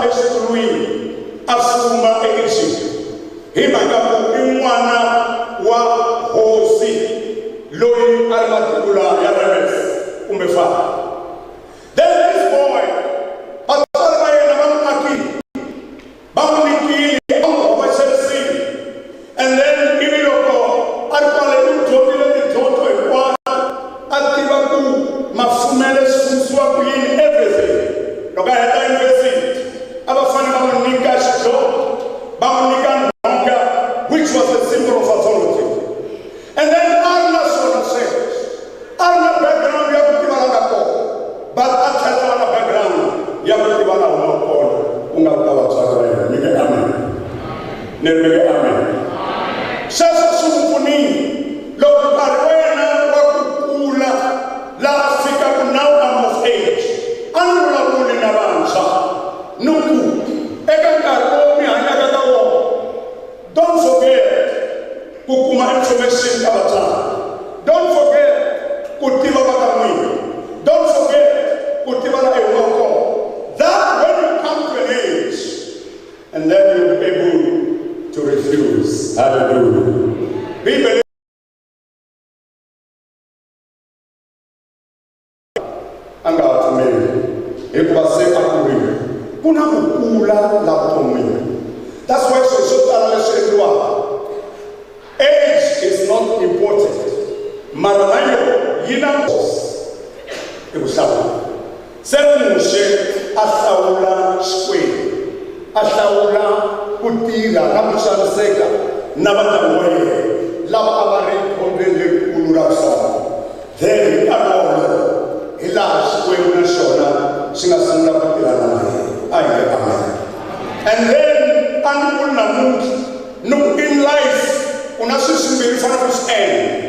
exikolweni asukuma e-Egypt hi mhaka ku i n'wana wa hosi loyi a ri matikula ya Remes kumbe Farao. Then this boy vatswari va yena va n'wi akile va n'wi nyikile va xavisile and then ivi loko a ri kwale u dyondzile tidyondzo hinkwato a tiva ku mafumelo swi fundisiwa ku yini everything. Loko a heta university a va fane va n'wi nyika xidloko va n'wi nyika nhonga which was a symbol of authority. And then a ri na swona sweswo a ri na background ya ku tiva la nga kona but a tlhela na background ya ku tiva la huma kona ku nga ka vatswari va yena. Nike amen. Ni ri nike amen. Sweswo swi n'wi pfunile loko nkarhi wa yena wa ku kula laha fikaku now I'm of age a ni vulavuli na vantshwa ni ku eka nkarhi lowu mi hanyaka ka wona don't forget ku kuma information ka vatswari. Don't forget ku tiva va ka n'wina. Don't forget ku tiva la ehuma kona. That when you come to an age and then you'll be able to refuse. Hallelujah. People anga watumeli hikuva se akurile ku na ku kula la vuton'wini. That's why swilo swo tala leswi endliwaka age is not important mara na yona yi na i ku hlawula. Se muxe a hlawula xikwembu a hlawula ku tirha na ku xaniseka na vandyangu wa yena lava a va ri khombyeni lekulu ra misava. Then hi nkarhi wolowo hi laha xikwembu na xona xi nga sungula ku tirhana na yena. A hi nge amen. And then a ni vuli namuntlha ni ku in life u na swilo swimbirhi u fanele ku swi endla.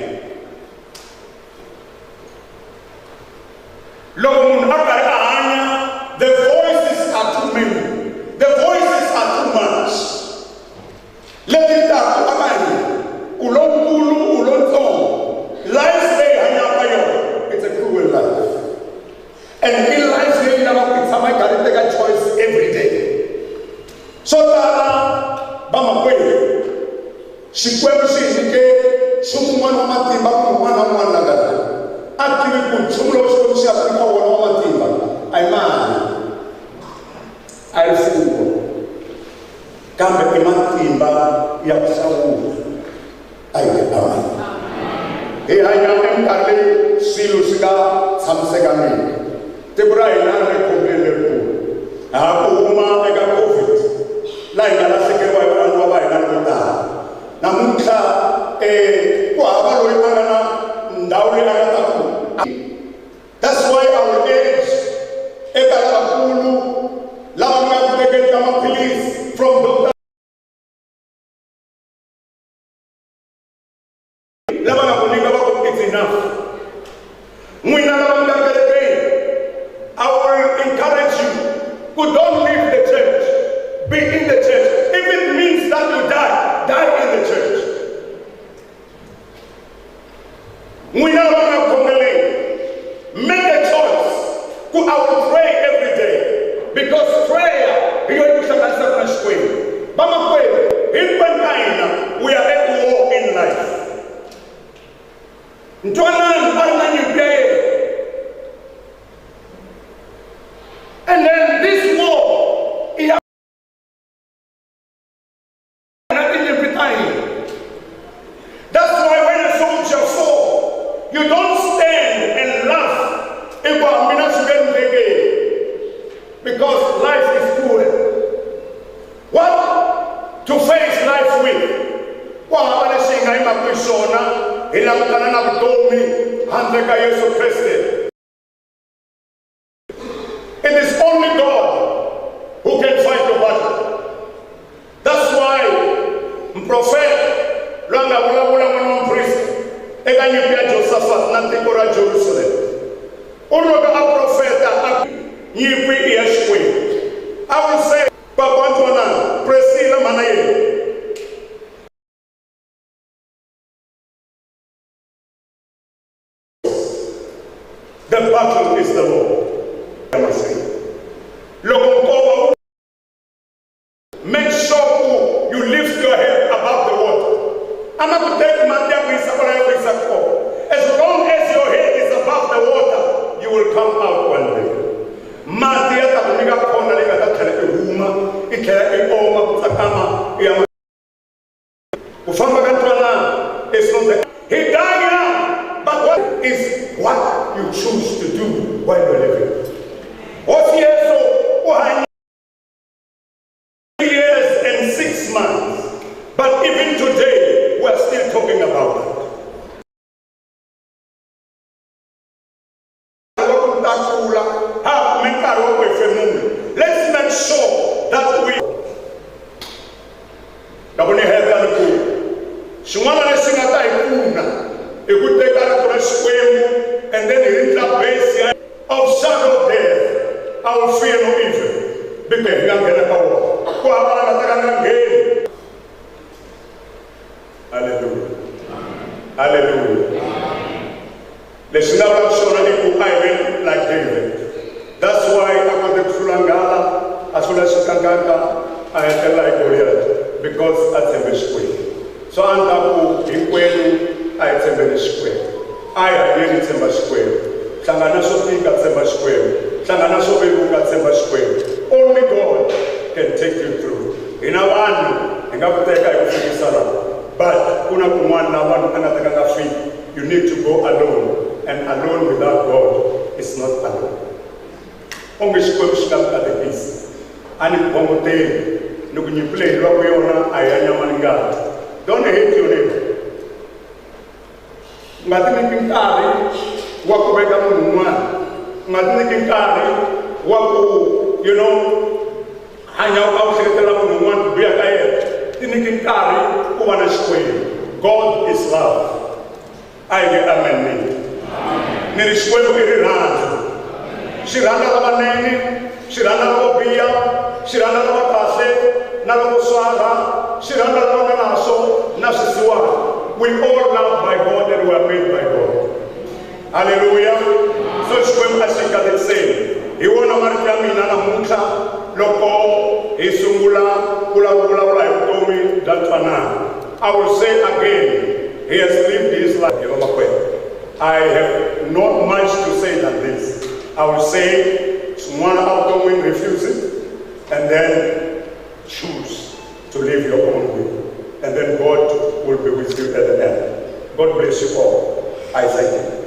Loko munhu a karhi a hanya the voices are too many. The voices are too much. Leti taku a ka hina u lonkulu u lontsongo. Life leyi hanyaka yona it's a cruel life. And in life leyi lava ku tshama yi karhi teka choice every day. Swo tala va makwenu xikwembu xi hi nyike xin'wana wa matimba ku un'wana na un'wana la ngati a tivi ku nchumu lowu xikwembu xi ya nyika wona wa matimba a hi mali a hi mfumo kambe i matimba ya ku hlawula. A hi nge amen. Hi hanya eminkarhi leyi swilo swi nga tshamisekangiki. Tiko ra hina ri khombyeni lerikulu ha ku huma eka COVID laha hi nga lahlekeriwa hi varhandziwa va hina vo tala. Namuntlha ku hava loyi a nga na ndhawu leyi a nga ta ku. That's why our age eka lavakulu lava nga ku tekeni ka maphilisi from doctor lava nga ku nyika va ku it's enough. N'wina lava mi nga kerekeni I will encourage you to don't leave the church. Be in the church. If it means that you die in the church. N'wina lava nga khongeleni make a choice ku I will pray every day because prayer hi yona yi hlanganisa na xikwembu. Vamakwenu hinkwenu ka hina we are at war in life. Ntwanani a ri na nyimpi ya yena. And then this war i ya na tinyimpi ta hina. That's why when a soldier fall you don't stand and laugh because life is cruel. What to face life with? Wa leswi hi nga yimaku hi swona hi langutana na vutomi handle ka Yesu Kriste. It is only God who can fight your battle. That's why Prophet langa vulavula n'wana wa mpristi eka nyimpi ya Josaphat na tiko ra Jerusalem. U loko a profeta a nyimpi i ya Xikwembu. I will say Papa Ntwanani Priscilla mana yena. The battle is the Lord. He could take out to a swim, and then he hit the base of shadow of death. I will fear no evil. Because I'm going to go. Hallelujah. Hallelujah. Let's never show any island like David. That's why I got the Sulangala, as well as Kanganga, I tell like Goliath, because that's a square. So I'm going to I tell a square. I again it's a square. Sangana so think at a square. Sangana so big at a square. Only God can take you through. In our hand, and I take I but you need to go alone, and alone without God is not alone. Only squares come at the peace. And in Pomote, look when you play Rabiona, Ayana Manga. Don't hate your neighbor. Matinikin Kari, Waku Begamun, Matinikin Kari, Waku, you know, Hanya Sekatalamun one, Biakaye, Tinikin Kari, Uwana Square. God is love. I get amen. Neri Square Iran. Shirana Labaneni, Shirana Lobia, Shirana Labase, Nalosara, Shirana Labanaso, Nasisua. We all love by God and we are made by God. Hallelujah. So Shwem Asika is saying, he won a Markamina Muta, Loco, Isungula, Kula Kula, Tomi, Datana. I will say again, he has lived his life. I have not much to say than this. I will say, one outgoing refuses, and then choose to live your own way. And then God will be with you at the end. God bless you all. I thank you.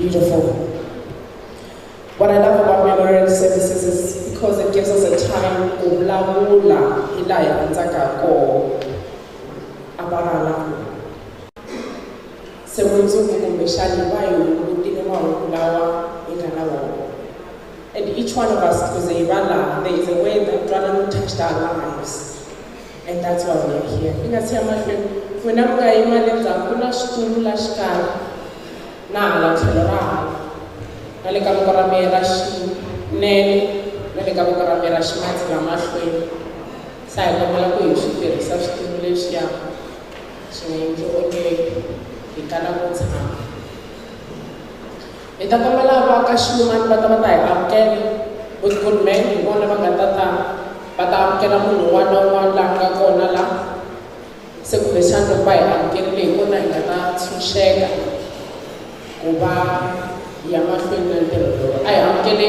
beautiful. What I love about memorial services is because it gives us a time to vulavula hi laha hi rhandzaka kona abarala. Se mundzuku kumbexani va hi hungutile mahungu lawa hi nga na wona. And each one of us, because there is a way that Dwanano touched our lives. And that's why we are here. You can see my friend, when I'm going to Zakuna Stulu Lashkar, Nala Telora, Nalikamukaramera Shi, Nelly, Nalikamukaramera Shmat, Lamashway, Sayakamalaku, she substitution, she enjoyed the Kanabota. Ita kamala ba kashuman bata-bata amken good men mo na magatata bata amken mo one lang ka kona lang se kumesando ba amken le ko na ngata tsusheka kuba ya mashwin na tero ay amken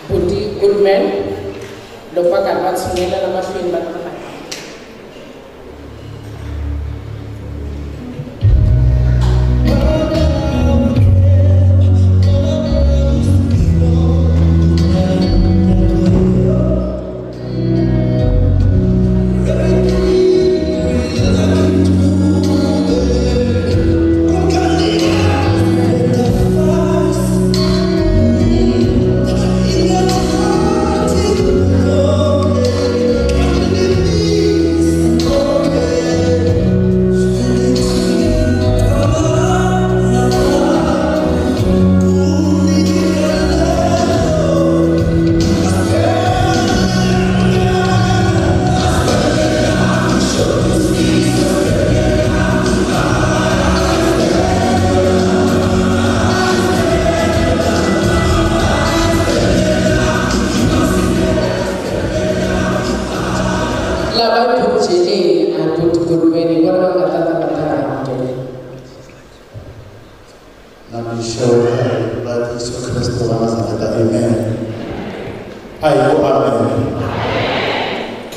buti good men lo pa ka tsunela na mashwin bata-bata.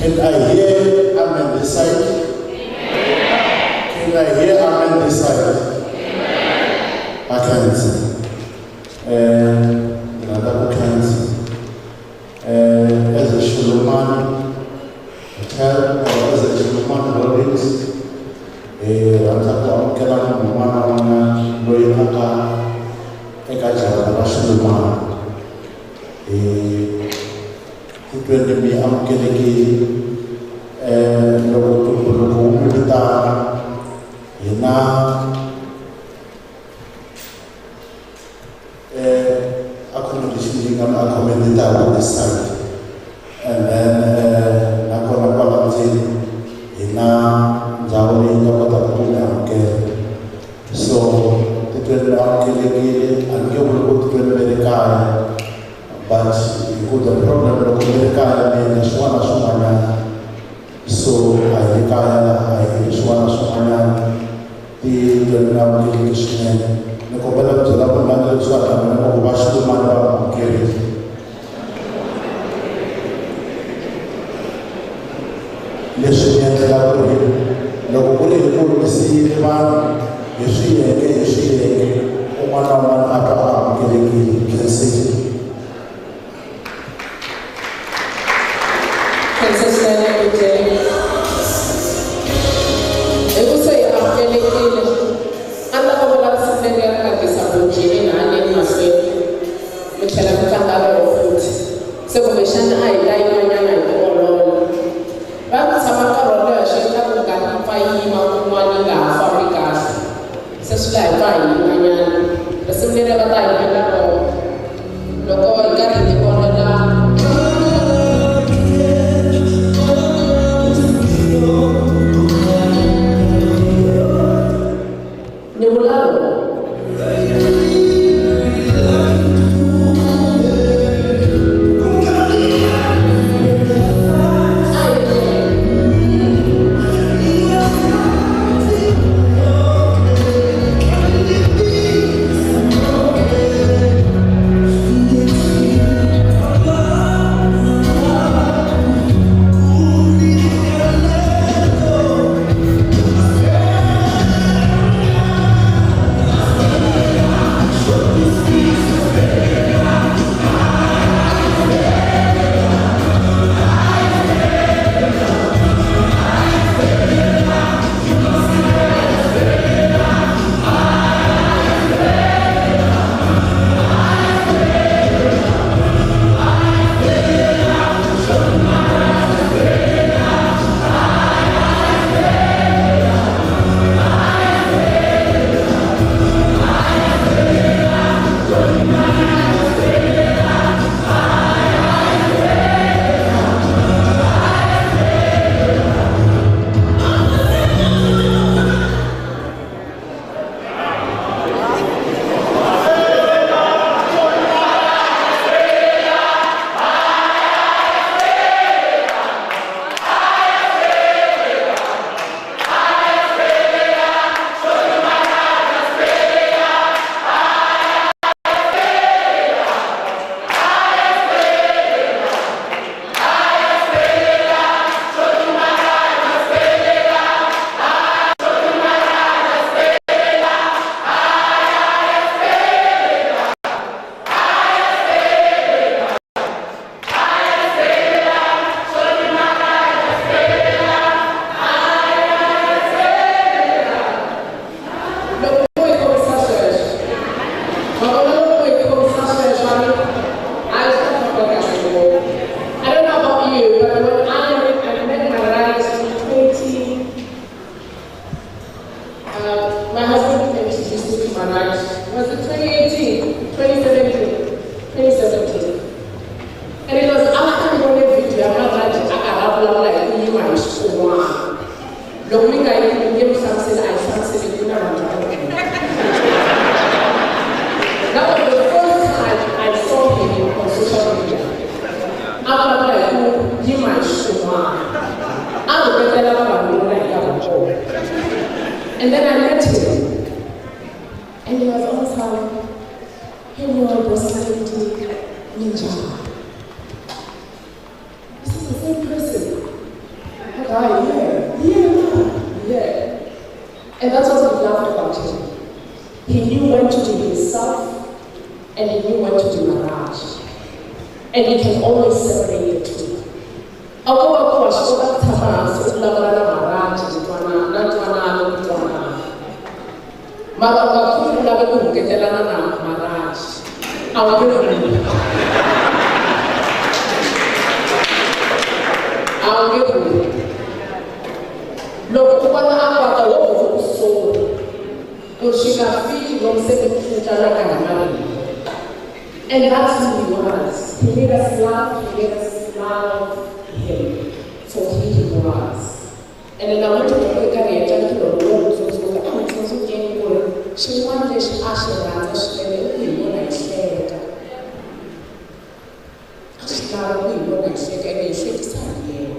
Can I hear amen this side? Can I hear amen this side? I can't. Another can't. As a Shulaman, as a Shulaman Holdings, Ramzaka Kelam Mana Loyaka, Ekaja Shulaman. Tujuan demi amkeleki logo kita ina accommodation dengan accommodita on this side, and then nakon ina jauh ni kota punya amkel. So tujuan amkeleki angke boleh tujuan mereka. But the problem of America is one of Sumana. So I think is one of Sumana. The navigation, the Copala to the Pamela Swatan, or Bashu carried. Listen, the laboratory, Locopoli, see the man, you see, one after can say. mi nga yi nge hlamusela a yi hlamuseli ku na vanhu va That was the first time I saw him on social media. After that, you might show up. I would get that out of and then I met him. And he was always like, hey, you are Bosanti Ninja. This is the same person. Yeah. And that's what we loved about him. He knew when to do himself, and he knew when to do Maharaj. And he can always separate the two. Although I was so Maharaj, and that's who he was. He made us laugh, he made us love him for who he was. And then I went to the career, to the road, so I was also getting good. She wanted to ask her that she said, we want to share. She got we want to share, and she decided, yeah.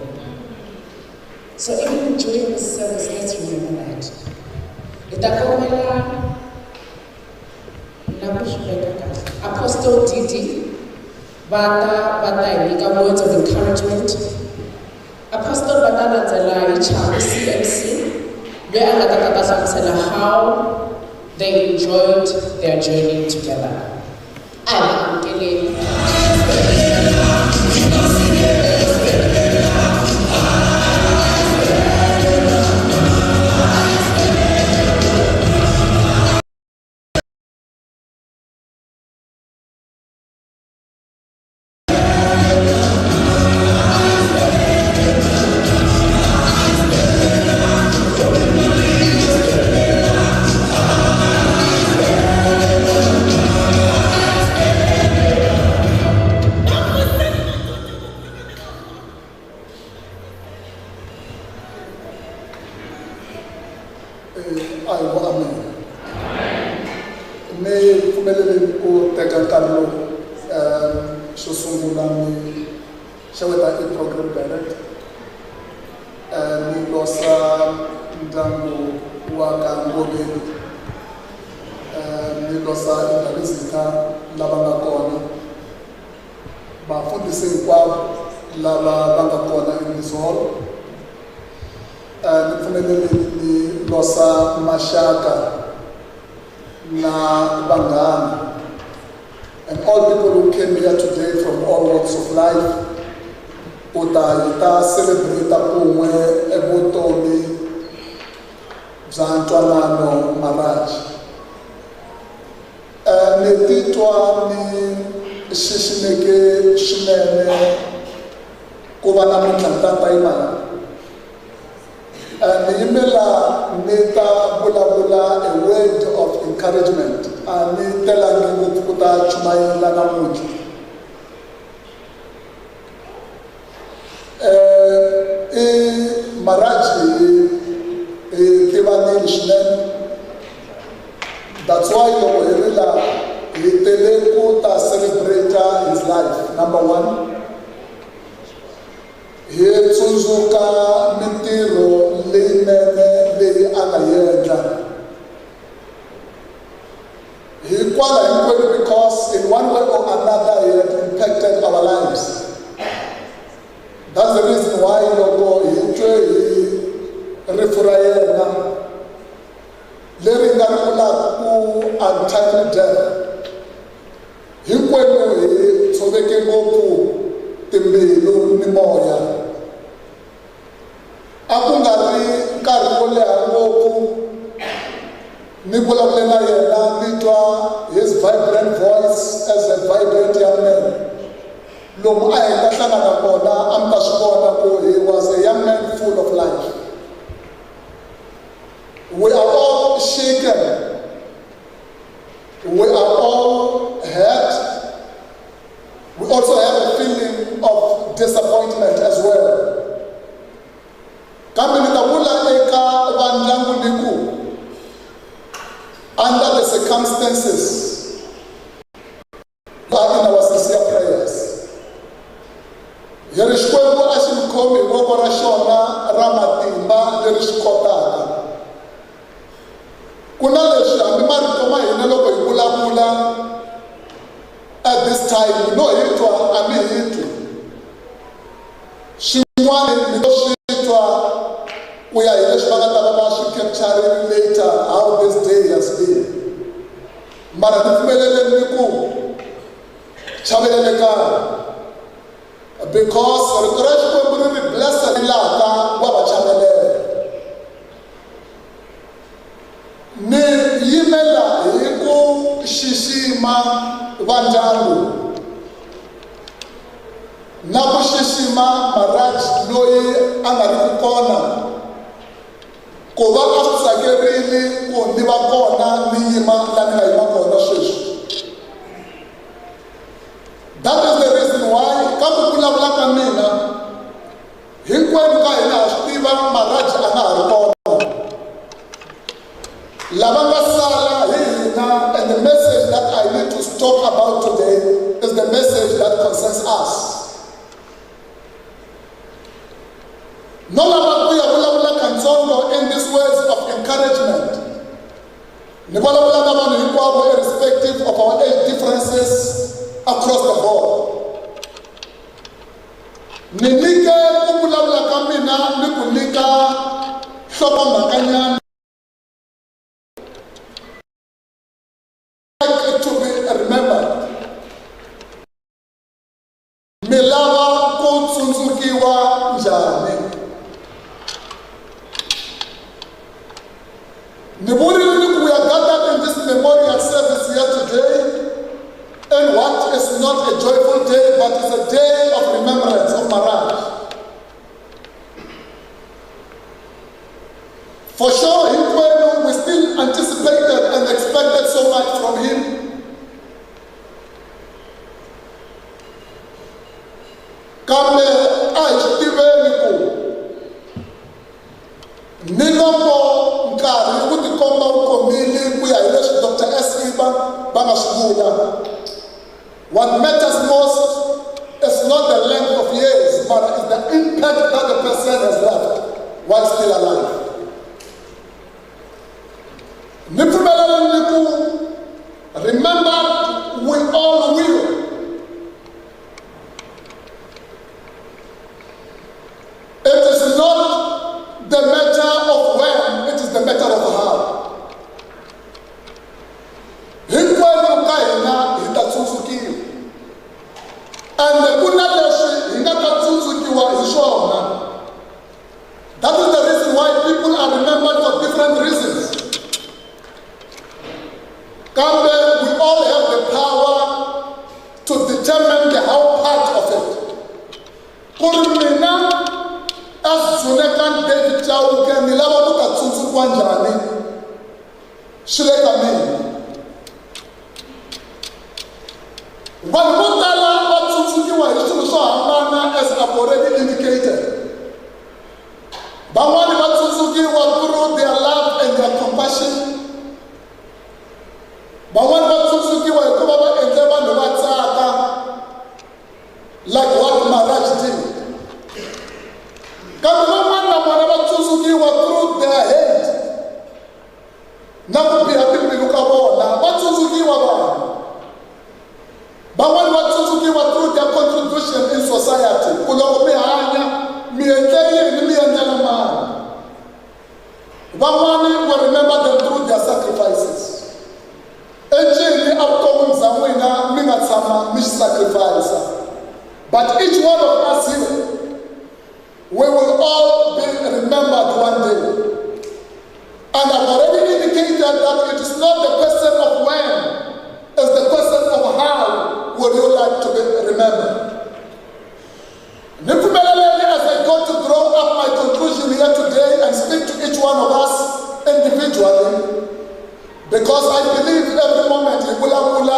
So even during the service, let's remember that. Apostle Didi, Bata Nika, words of encouragement. Apostle Bata Nazala, CMC, where how they enjoyed their journey together. And I'm telling and all people who came here today from all walks of life, celebrate Ebotomi Zantwanano Maharaj. Netitwa ni shishineke shinene kubana mutantata imana. Nimela neta bula a word of encouragement and tela ngibu kuta chumai la namuji. Maharaj kibani shinen. That's why Yoherila Liteleku ta celebrate his life. Number one. He Tsuzuka Mitiro Linene Le Anayenda. He qualified because in one way or another he had impacted our lives. That's the reason why Logo he Refurayena Leringarula who untimely death. He went away so they can go to Timbilu Nimoya. Akungari karole angoku Nibula Plena Yena Nitwa, his vibrant voice as a vibrant young man. Lumai Tasana Nakoda, Amtashkona, he was a young man full of life. We are all shaken. We are all hurt. We also have a feeling of disappointment as well. Kamini tabula eka circumstances, but in our sincere prayers. Here is Xikwembu a xi mi khomi hi voko ra xona ra matimba leri xi kotaka. Ku na leswi hambi marito ma hina loko hi vulavula at this time no hi twa a mi hi twi. Xin'wana mi to swi twa ku ya hi leswi va nga ta va va swi capturing later how this day has been. Mara ni pfumeleleni ni ku chavelelekani because rito ra Xikwembu ri ri blesselaka wa va chavelela. Ni yimela hi ku xixima va ndyangu na ku xixima Maraj loyi a nga ri ku kona ku va a swi tsakerile ku ni va kona ni yima laha ni nga yima kona sweswi. That is the reason why ka ku vulavula ka mina hinkwenu ka hina ha swi tiva Maraj a nga ha ri kona. Lava nga sala hi hina, and the message that I need to talk about today is the message that concerns us. No lava ku ya vulavula kantsongo in these words of encouragement. Ni vulavula na vanhu hinkwavo irrespective of our age differences across the board. Ni nyike ku vulavula ka mina ni ku nyika nhlokomhakanyana to be remembered. Mi lava ku tsundzukiwa njhani? Ni vurile ni ku we are gathered in this memorial service here today, and what is not a joyful day but is a day of remembrance of Maraj. For sure, we still anticipated and expected so much from him. Kambe a hi swi tiveni ku ni loko nkarhi wu tikomba wu komile ku ya hi leswi Dr. S.E.B.A. va nga swi vula. What matters most is not the length of years, but is the impact that the person has left while still alive. Remember, we all will. It is not the matter of when, it is the matter of how. Hinkwenu ka hina hi ta tsundzukiwa. And ku na leswi hi nga ta tsundzukiwa hi swona. That is the reason why people are remembered for different reasons. Kambe, we all have the power to determine the how part of it. Kuri mina as Zunekan David Chauke ni lava ku ta tsundzukiwa njhani swi le ka mina. Vanhu vo tala va tsundzukiwa hi swilo swo hambana as I've already indicated. Van'wani va tsundzukiwa through their love and their compassion. Van'wani va tsundzukiwa hikuva va endle vanhu va tsaka like what Maraj did. Kambe van'wani na vona va tsundzukiwa through their hate na ku biha timbilu ka vona. Va tsundzukiwa vanhu. Van'wani va tsundzukiwa through their contribution in society. Ku loko mi hanya mi endle yini mi endlela mani. Van'wani will remember them through their sacrifices. Encini a vuton'wini bya n'wina mi nga tshama mi xi sacrifice. But each one of us here, we will all be remembered one day. And I've already indicated that it is not the question of when, it's the question of how would you like to be remembered. As I go to draw up my conclusion here today and speak to each one of us individually, because I believe every moment I will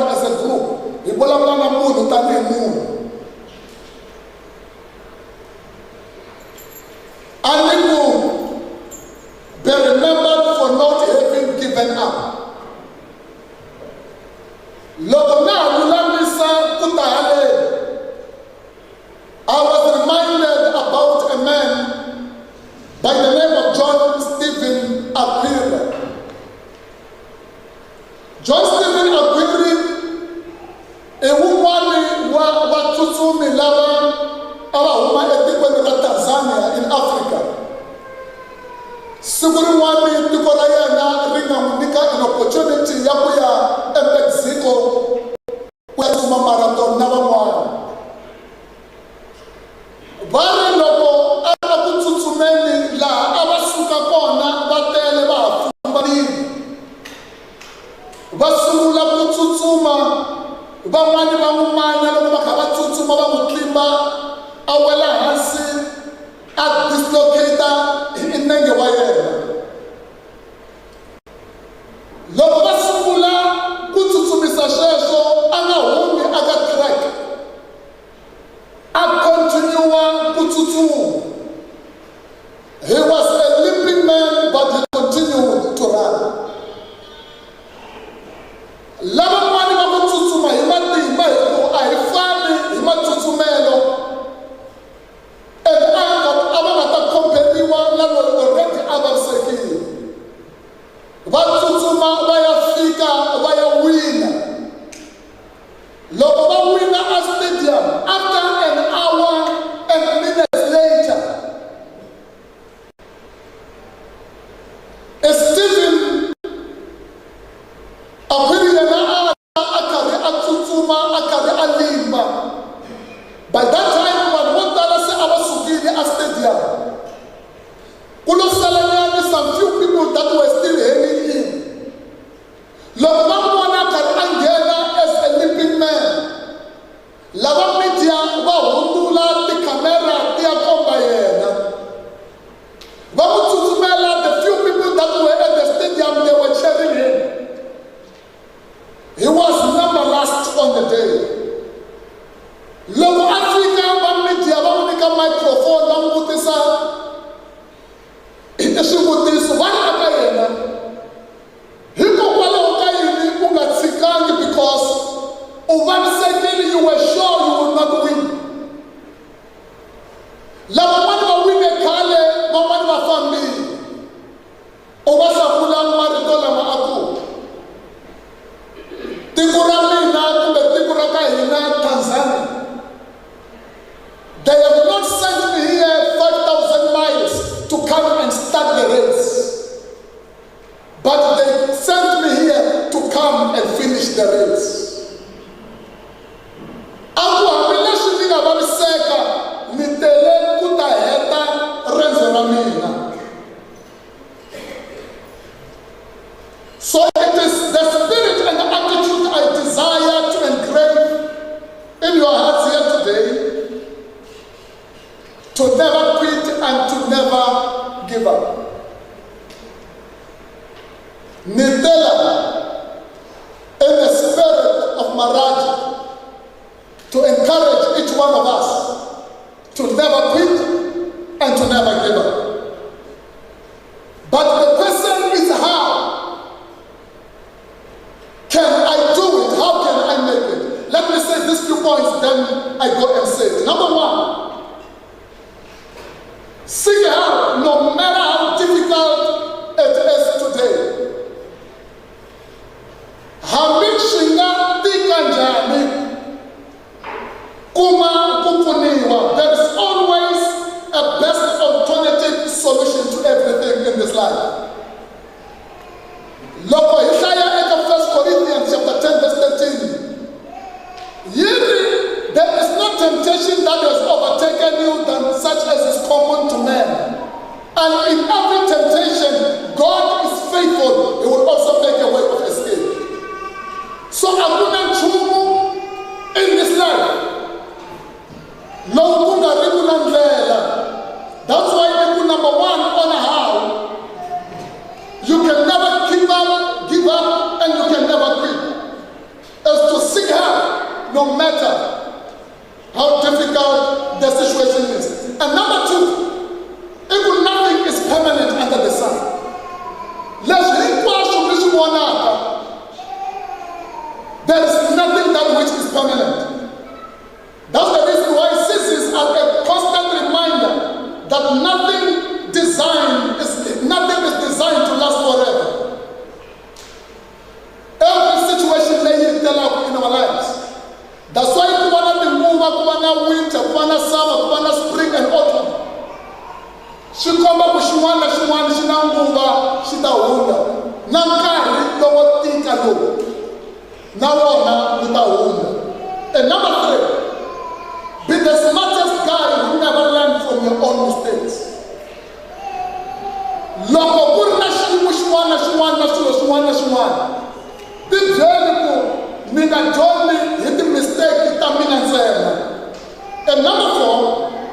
as a group. I need to be remembered for not having given up. siku rin'wana tiko ra yena ri nga n'wi nyika an opportunity ya ku ya eMexico ku ya tsuma marathon na van'wana. Va ri loko a ri ku tsutsumeni laha a va suka kona va tele va ha pfumbalini, va sungula ku tsutsuma, van'wani va n'wi manya loko va kha va tsutsuma va n'wi tlimba a wela hansi a dislocata hi nenge wa yena. Loko va sungula ku tsutsumisa sweswo a nga humi aka track, a continue ku tsutsuma. He was a limping man but he continued to run. Lava n'wani va ku tsutsuma hi matimba hi ku a hi fani hi matsutsumelo, and a va nga ta khomperiwa na loyi already a vavisekile. Va tsutsuma va ya fika va ya wina. Loko va wina a stadium, after an hour and minutes later, Stephen a khwiri yena a karhi a tsutsuma a karhi a limba. By that time vanhu vo tala se a va sukile a stadium. Ku lo salanyana some few people that were still hanging in. Loko va vona a karhi a nghena as a limping man, lava media va hundula tikhamera ti ya komba yena. Va n'wi tsutsumela, the few people that were at the stadium, they were cheering him. He was number last on the day. Loko a fika va media va n'wi nyika microphone va n'wi vutisa swivutiso, va ri aka yena hikokwalaho ka yini u nga tshikangi, because u vavisekile, you were sure you would not win. Lavan'wani va wine khale, van'wani va fambile. U va hlamula marito lama a ku tiko ra mina kumbe tiko ra ka hina Tanzania, they have not sent me here 5,000 miles to come and start the race, but they sent me here to come and finish the race. Aku hambileswi ni nga vaviseka, ni tele ku ta heta rendzo ra mina. So it is the spirit and the attitude I desire to engrave in your hearts here today, to never quit and to never give up. Nitela in the spirit of Maharaji to encourage each one of us to never quit and to never give up. But the question is how can I do it? How can I make it? Let me say these few points, then I go and say it. Number one, seek help no matter how difficult it is today. Hambi shinga tika njani kuma kupuniwa. There is always a best alternative solution to everything in this life. Loko Isaiah eka 1 Corinthians chapter 10 verse 13. Yiri, there is no temptation that has overtaken you than such as is common to men. And in every temptation, God is faithful. He will also make a way of escape. So hakuna chumu in this life. No kuna rigula ndlela. That's why we number one on how you can never give up, and you can never quit. Is to seek help no matter how difficult the situation is. And number two, even nothing is permanent under the sun. There is nothing that which is permanent. That's the reason why seasons are a constant reminder that nothing is designed to last forever. Every situation may tell up in our lives. That's why we want to move up, we want to winter, swi komba ku xin'wana na xin'wana xi na nguva xi ta hundza na nkarhi lowo tika lowu na wona wu ta hundza. And number 3, be the smartest guy who never learned from your own mistakes. Loko ku ri na xiyimo xin'wana na xin'wana na swilo swin'wana na xin'wana, ti byeli ku mi nga dyondzi hi ti-mistake ta mina ntsena. And number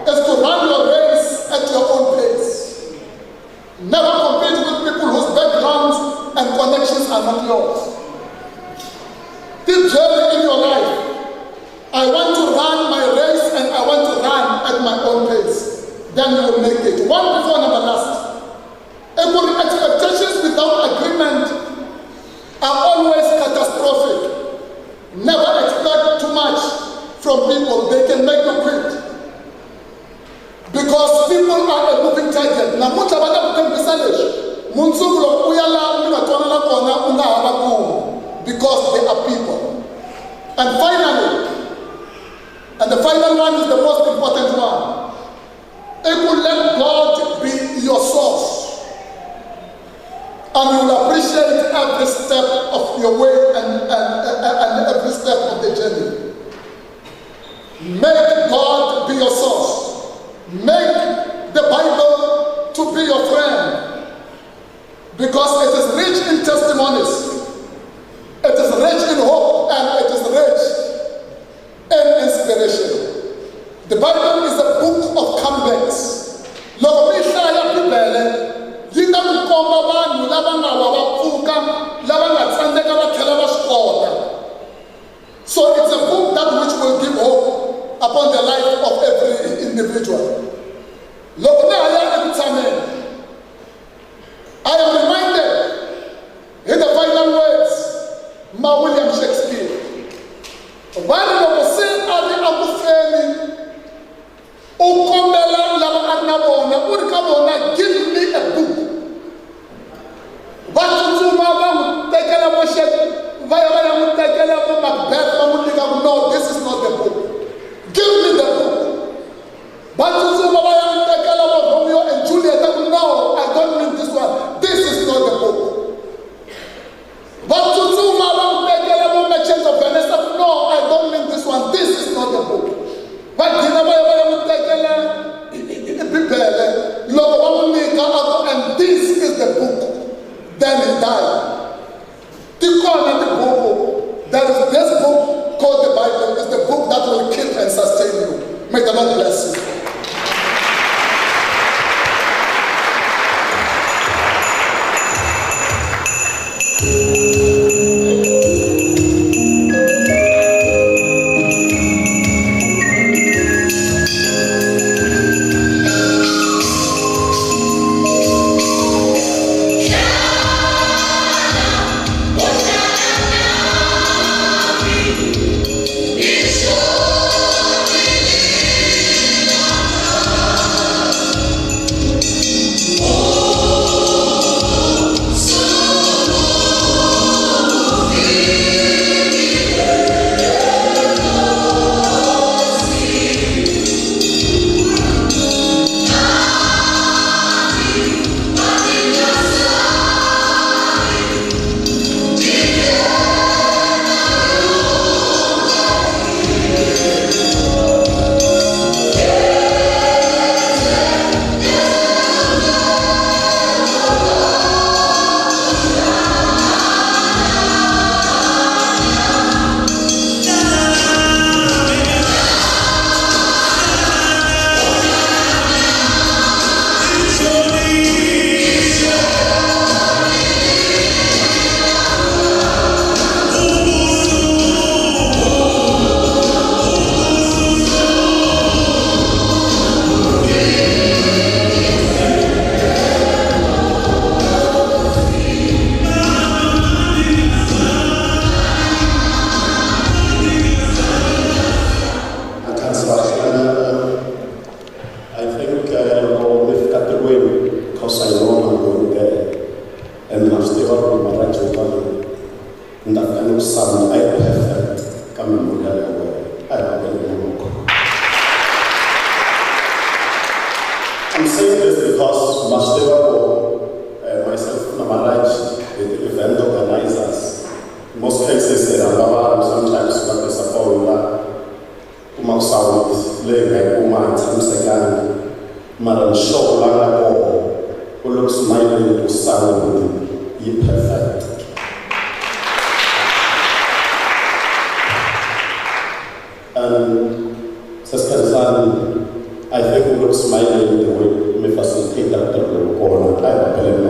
4 is to run your race at your own pace. Never compete with people whose backgrounds and connections are not yours. This journey in your life, I want to run my race and I want to run at my own pace. Then you will make it. One before number last. Expectations without agreement are always catastrophic. Never expect too much from people. They can make you quit. Because people are a moving target. Namuntlha va ta ku tembisa leswi mundzuku loko u ya laha mi nga twanana kona u nga hava kona, because they are people. And finally, and the final one is the most important one, it will let God be your source, and you will appreciate every step of your way and every step of the journey. Make God be your source. Make the Bible to be your friend, because it is rich in testimonies, it is rich in hope, and it is rich in inspiration. The Bible is a book of comebacks. Loko mi hlaya Bibele yi ta ku komba vanhu lava nga wa va pfuka, lava nga tsandzeka va tlhela va swi kota. So it's a book that which will give hope upon the life of every individual. Loko ni haya eku tshameni, I am reminded in the final words ma William Shakespeare. Vanhu loko se a ri aku feni u kombela lava a ri na vona u ri ka vona, give me a book. Va tsutsuma va n'wi tekela vo va ya n'wi tekela vo Macbeth va n'wi nyika ku, no, this is not the book. Give me the book. Va tsutsuma va ya n'wi tekela vo Romeo and Juliet va ku, no, I don't mean this one. This is not the book. Va tsutsuma va n'wi tekela vo Merchant of Venice va ku, no, I don't mean this one. This is not the book. Va gcina va ya n'wi tekela Bibele, loko va n'wi nyika and this is the book. Then he died. There is this book called the Bible. It's the book that will keep and sustain you. May the Lord bless you. I'm saying this because myself and Maraj, the event organizers, in most cases, sometimes not disappointed. Sound, laying like again, Maran show like who looks smiling to sound, ye perfect. And Sister San, I think who looks smiling the way me facilitate that the corner, I believe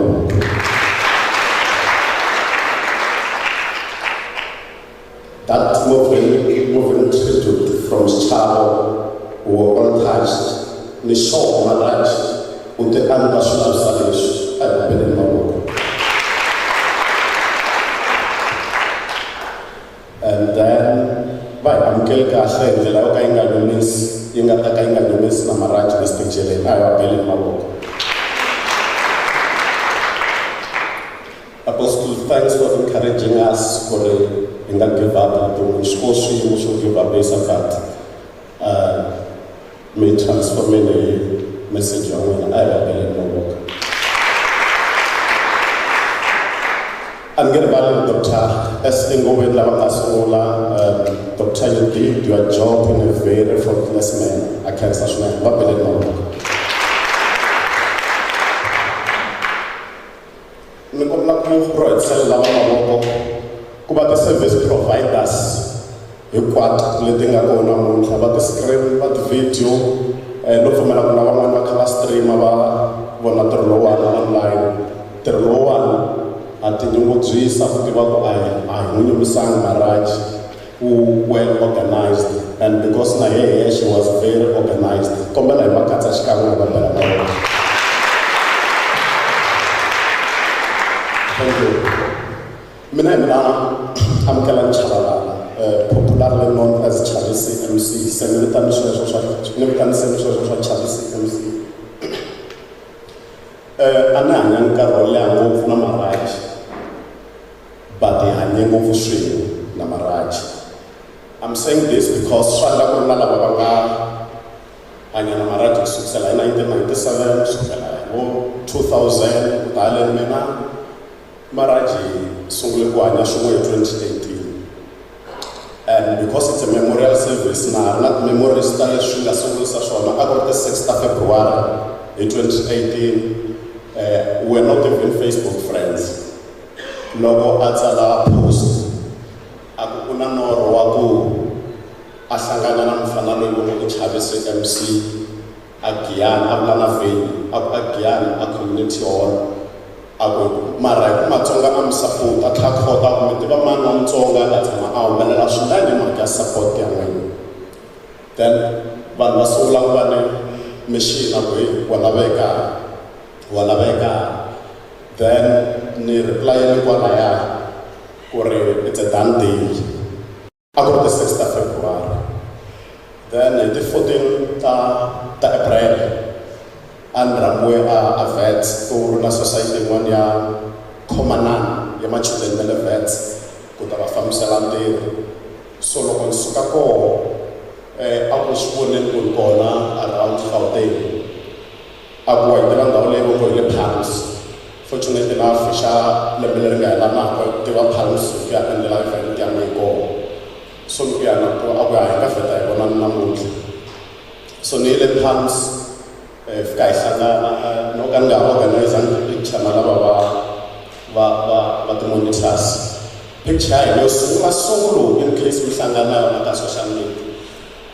that moving tribute from Chicago who were untouched, in the short Maraj, with the ambassador Salish, I believe and then, I'm Kelka Shen, the Laukainga Dumis, Yingatainga Dumis, Namaraj, this picture, I believe Apostle, thanks for encouraging us for in that give up to school, we should give up base of that. May transform in a message on I believe no work. I'm going to value Dr. S. Ingowe Lavakasola, Dr. You did your job in a very effortless manner. I can't say no work. Kuba the service providers, you quite letting a go on about the screen, but the video, no for my stream about one other low online. The low one at the new trees of the I knew sang Maraj, who well organized, and because Nae, she was very organized. Come on, I'm thank you. I'm Kalan Chalala, popularly known as Charles MC, Senator Charles MC. Anna Carola of Namaraj, but the Hanyang of Shri Namaraj. I'm saying this because Shanda Kurala Ananamaraj is 1997, 2000, Thailand Mena. Maraji Sungleguanya Shumwe 2018. And because it's a memorial service now, not memorial style Shunga Sungul Sashona, about the 6th of February in 2018, we're not even Facebook friends. Logo Atzala post. Akuna no Roaku Asangana Namfanalo Chavez MC Agian, Ablana Fain, Agian, a community hall. Mara matonga am support atakhoda kumetiba mano mtonga atima au benela shindani maka support ya mwenye then banasula bane machine abwe walabeka then ni reply ni kwa ya kore it's a done deal about the 6th of February then the 14th April and Ramwe are vets for the society one ya Komanan, Yamachudan Benefits, Kutaba Fam Salande, Solo on Sukako, Abushwonen Ulgona around Gauteng. Abuai Delanda Ole Palms. Fortunately enough, Fisha, Lebelenga, Lama, give up Palms, get in the life and Yamiko. So we are not to Abuai Cafeta, one Namut. So Neil Palms. If guys are no ganga organizing picture but the monitors picture you solo in case we sangana on social media.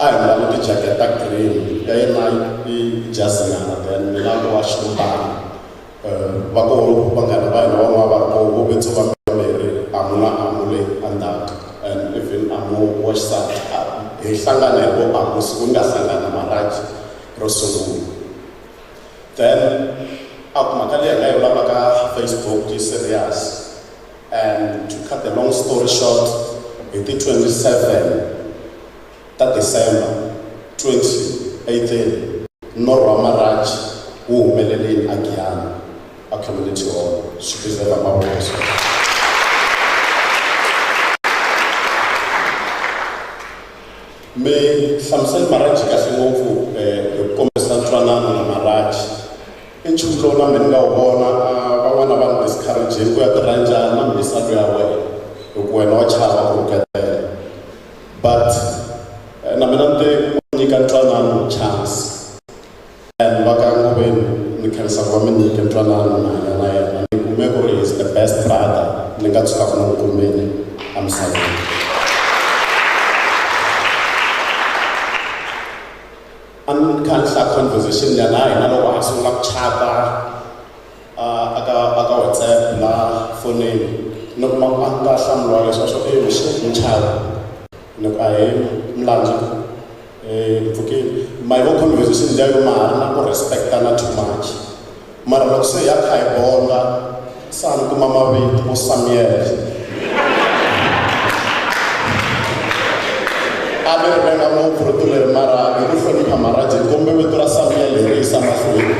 I'm going to jacket that green. They might be just then Milan wash the bar. Bako Bangana Wako Wobito Amuna Amule and that and even Amu wash that Sangana Amusunda Sangana Maraj Rosulu. Then, Akumakali and Labaka Facebook is serious. And to cut the long story short, it is 27 that December 2018, Nora Maraj, who Melelin Agian, a community hall, should be the Mabos. May Samson Maraj Kasingofu, the Commerce Trana Maraj. In nchumu lowu na mina nga wu vona van'wana va ni discourageni ku ya tirha njhani na misalo ya wena hi ku wena wa chava ku rhuketela but na mina ni te ku nyika ntwanano chance and va ka Ngobeni ni khensa ku va mi nyike ntwanano na yena ni kume ku ri is the best brother ni nga tshuka ni n'wi kumeni emisaveni. A ni kha ni hlaya conversation ya na hina loko a sungula ku chata aka WhatsApp na fonini ni kuma a nga hlamuriwa leswi a swo mixi ni chava ni ku a hi mlanji mpfukini mayivona conversation leyo mara na ku respectana too much mara loko se ya kha hi bonga sa ni kuma mavito vo Samuel a mi ri venga ngopfu rito leri mara hi ku hlonipha maraji kumbe vito ra Samuel hi ri yisa mahlweni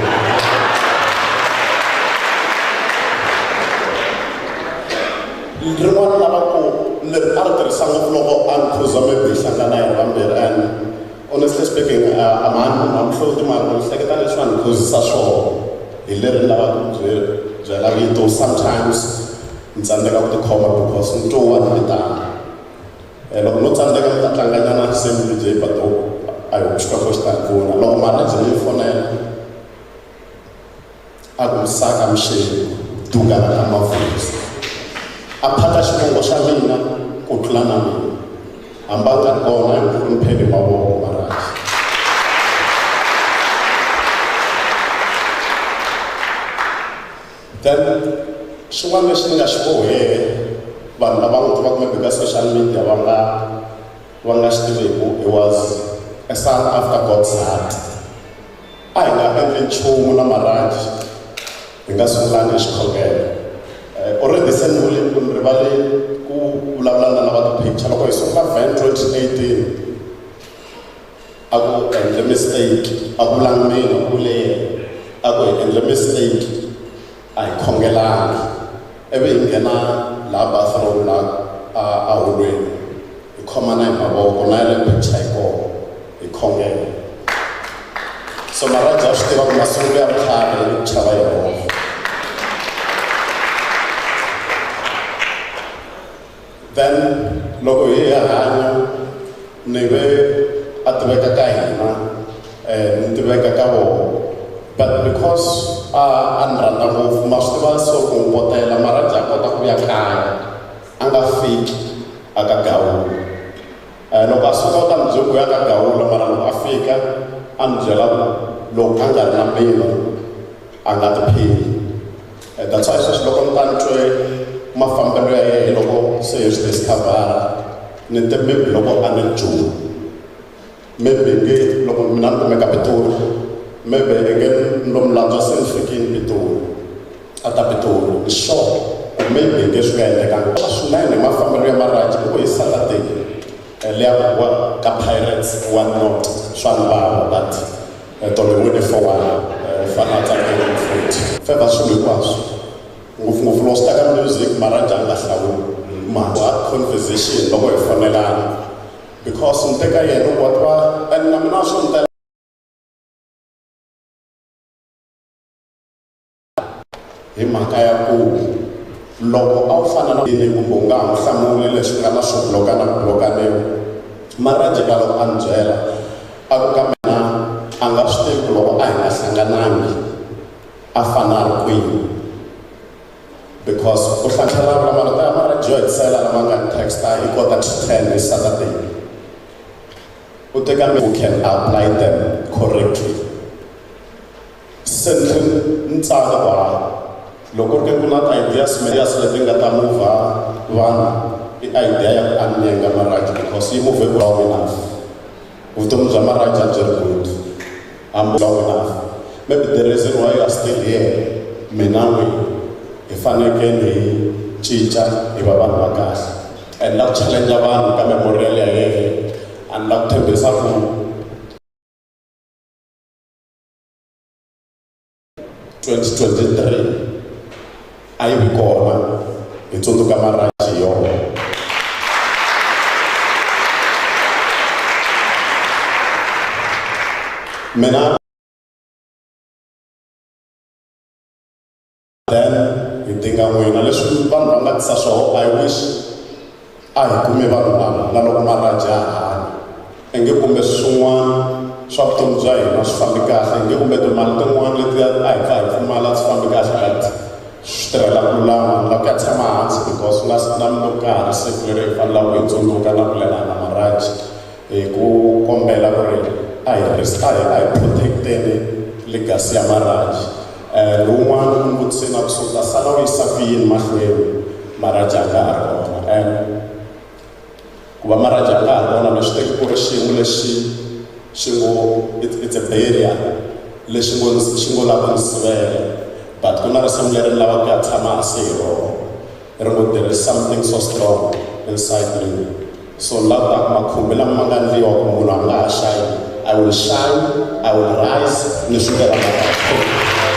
rin'wana lavakulu leri a ri tirhisa ngopfu loko a ni khuza maybe hi hlangana hi vambirhi and honestly speaking I'm sure timali ni hleketa leswi a ni khuzisa swona hi leri ni lavaka ku byela vito sometimes ni tsandzeka ku tikhoma because ni twa ni vitana loko no tsandzeka ni ta tlanganyana assembly J Pato a hi xikwako xi ta pfuna loko maraji ni fonela a ku saka mixeni dugana ka mavusi a phata xivongo xa mina ku tlula na mina hambi a nga ri kona hi ku ni phele mavoko maraji then xin'wana lexi ni nga xi voheke vanhu lava n'wi tivaka maybe ka social media va nga xi tiveku it was a son after God's heart a hi nga endli nchumu na maraji hi nga sungulanga hi xikhongelo already se ni rivale ku vulavula na lava ti-picture loko hi sungula van 2018 a ku endle mistake a ku vulangi mina ku lehe a ku hi endle mistake a hi khongelanga ivi hi nghena laha bathroom a holweni hi khomana hi mavoko na yale picture hi kona hi khongela so maraji a swi tiva ku masungulo ya vutlhari hi chava Yehova then loko hi hanya ni ve a tiveka ka hina ni tiveka ka vona but because a ni rhandza ngopfu ma swi tiva so ku n'wi potela maraji a kota ku ya kaya a nga fiki a ka Gawula loko a suka u ta ni byela ku ya ka Gawula mara loko a fika a ni byela loko a nga ri na mina a nga tiphini that's why sweswi loko ni ta ni twe mafambelo ya yena loko se hi swi discovera ni te maybe loko a ni juma maybe nge loko mina ni kumeka Pitori maybe nge ni lo mulandzwa se ni fikini Pitori a ta Pitori ni sure maybe nge swi nga endlekanga swinene mafambelo ya maraji loko hi Saturday leya ka Pirates 1-0 swa ni vava but tolo hi wine 4-1 fana tsakela mfuthi feva swilo hinkwaswo ngopfungopfu loko swi ta ka music maraji a nga hlawuli mhaka conversation loko hi fonelana because ni teka yena u wa and na mina swo ni tela hi mhaka ya ku loko a wu fana na yini kumbe u nga ha n'wi hlamuli leswi nga na swo bloka na blokaniwa maraji ka loko a ni byela a ku ka mina a nga swi tivi ku loko a hi nga hlanganangi a fana a ri kwini because ku hlatlhela vula marito ya maraji yo hetisela lama nga texta hi kota to 10 hi Saturday u teka who can apply them correctly se ni tsaka kwa loko ri ku na ideas leti nga ta move vanhu i idea ya ku anyenga maraji because yi move long enough vutomi bya maraji a byi ri good I'm long enough maybe the reason why you are still here mina n'wini hi fanekele hi cinca hi va vanhu va kahle and la ku challenge vanhu ka memorial ya yena and la ku tshembisa ku 2023 a yi vi kona hi tsundzuka maraji hi yona mina leswi vanhu va nga tisa swoho I wish a hi kume vanhu lava na loko maraja hanya hi nge kumbe swin'wana swa vutomi bya hina swi fambi kahle hi nge kumbe timali tin'wana leti a hi pfa hi pfumala swi fambi kahle but swi tirhela ku lama la ku ya tshama hansi because ku nga na mino karhi siku leri hi fanelaka hi tsundzuka na ku lelana maraji hi ku kombela ku ri a hi protect-eni legacy ya maraji lowun'wana ku n'wi vutiseni na kusuka sala u yisa ku yini mahlweni maraji a nga ha ri kona ku va maraji a nga ha ri kona leswi teki ku ri xin'we lexi xi ngo it's a barrier lexi ngo lava ku ni sivela but ku na risimu leri ni lavaka ku ya tshama hansi hi rona ri ngo there is something so strong inside me so lava makhumbi lama ma nga ndliwa ku munhu a nga ha shine I will shine, I will rise ni swi vela maraji.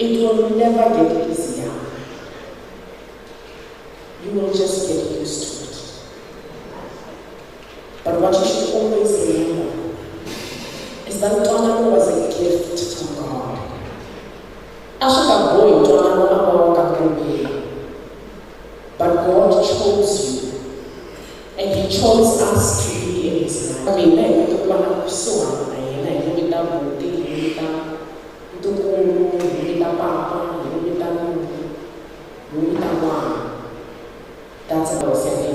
It will never get easier. You will just get used to it. But what you should always remember is Ntwanano was a gift from God. Ashaka boy, Ntwanano Abawa, but God chose you, and He chose us to be in His life. I mean, like, you want to so that's about saying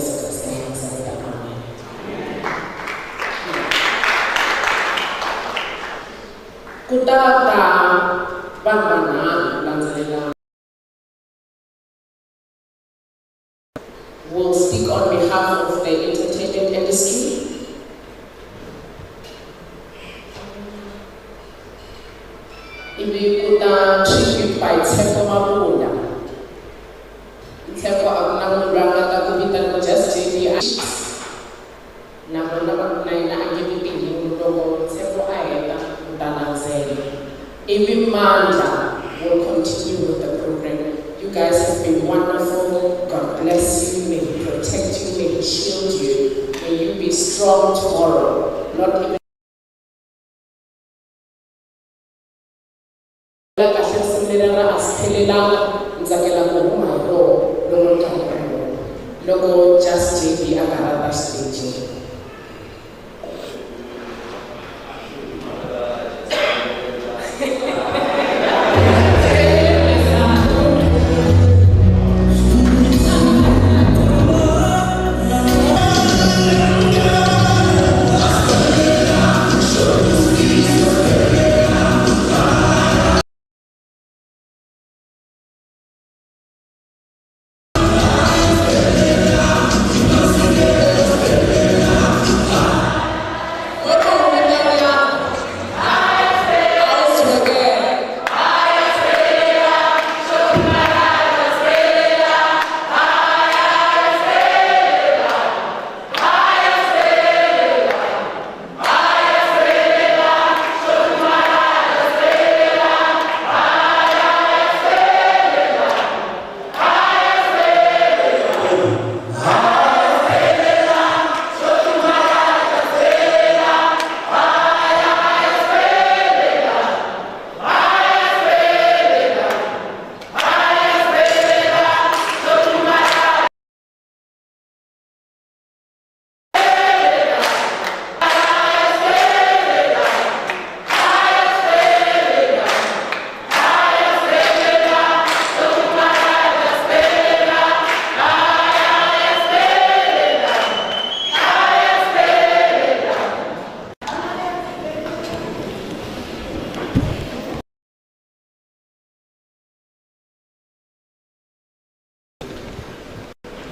Kutata Bangana Lanzela will speak on behalf of the entertainment industry. If we could tribute by Tshepo Mabunda. Tshepo Abunamuranga Takubita just JD. Namana Naina Agibiti Logo Tshepo Ayeta. Every Manda will continue with the program. You guys have been wonderful. God bless you. May He protect you. May He shield you. May you be strong tomorrow. Not even Logo just JB Agarada stage.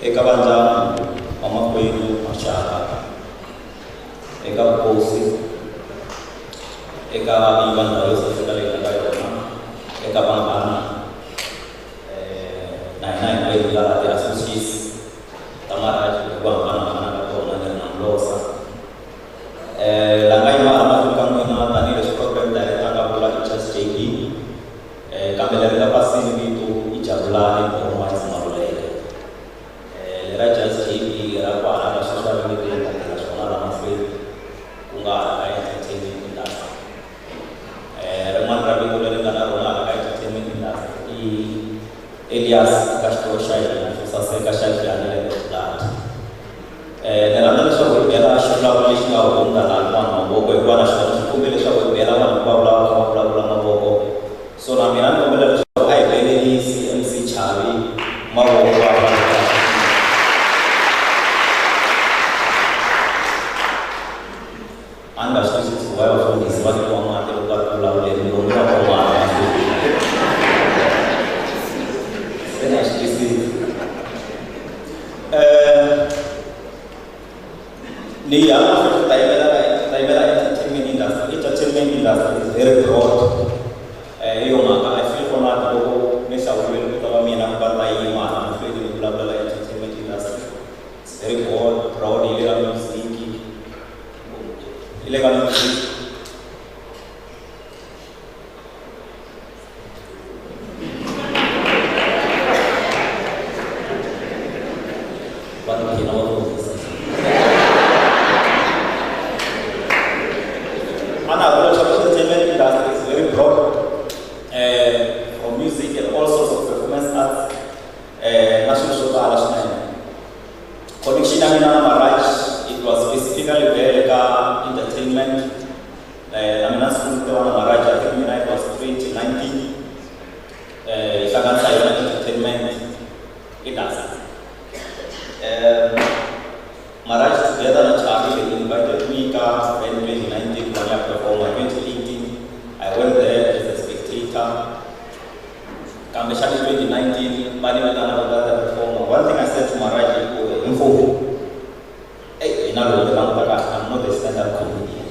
Eka banjana mama kwenu mashaka eka kosi eka iban dayo sa sekali na kayo eka pangana nai kwenu la de asosis tamara kuang kana ko na ng losa langay ma kang na tani sa program dahil tanga pula just JP kami dari kapasi itu ijabla ni rumah sama Raja JP apa ada sosial media internasional masih unggah ada entertainment industry. Reman rabi boleh dengan orang ada entertainment industry. Elias Castro Shai, sosial Castro Shai ada lebat. Dalam hal itu era sekolah Malaysia orang dalam mana bogo igual sekolah sekolah Malaysia era mana bla bogo. So namiran kemudian sekolah ini CMC Charlie mau Anda setuju supaya orang di sebagai orang mati bukan pulau dari rumah orang mati. Saya setuju. Ni yang aku tahu entertainment industry is very broad. Iyo maka I feel for that logo misal will kita mina batai mana feel di bla bla entertainment industry. It's very broad illegal music. Illegal music. Mana kalau Shamina Maraj, it was specifically very entertainment. I mean, that's Maraj, I think it was 2019. Shagan Silent Entertainment, it does. Maraj together and Charlie, they invited me in 2019 when I performed 2018. I went there as a spectator. Come 2019, Bani went another performer. One thing I said to Maraj, info. Hey, I'm not a stand-up comedian.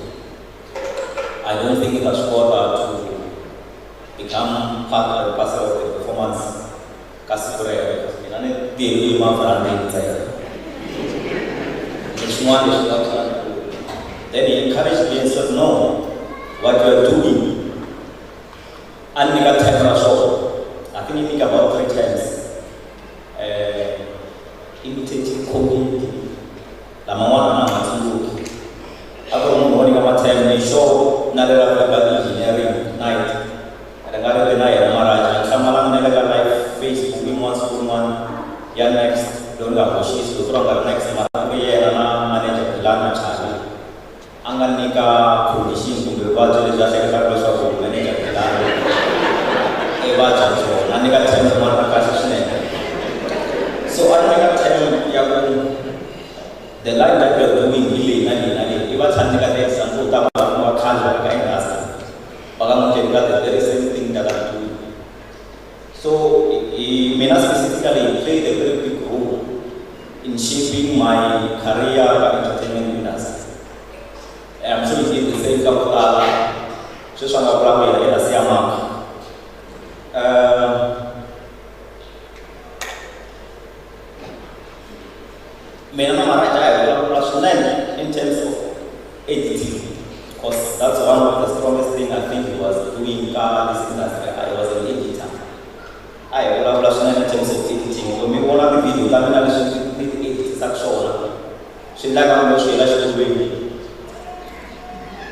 I don't think it has got to become part of the parcel of the performance. Kasipure, they will have inside. It's one is not. Then he encouraged me and said, no, what you are doing. And we got time show. I think he about 3 times. Imitating comedy. Lamawana Matindu. After morning about time, they show another engineering night. And I got the night of Maraj. And Samalang Nelaga Life, Facebook, woman, young next, don't have bushes, to throw the next manager, Lana Charlie. Anganika, Kudishin, who will watch the Secretary of Manager, Eva Chancho, Nanika Chan, Marcus. So I got tell you the life that we are doing really, Eva Chanika, some put up more color, kind of. Bagamote got the very same thing that I'm doing. So he may not specifically play a very big role in shaping my career in entertainment industry. I'm sure he did the same couple of just on a problem in a Siamak. Menama Maraja was in terms of editing, because that's one of the strongest things I think he was doing in this industry. I was an editor. I was in terms of editing. When we want to video, I should edit section. She like how she should do.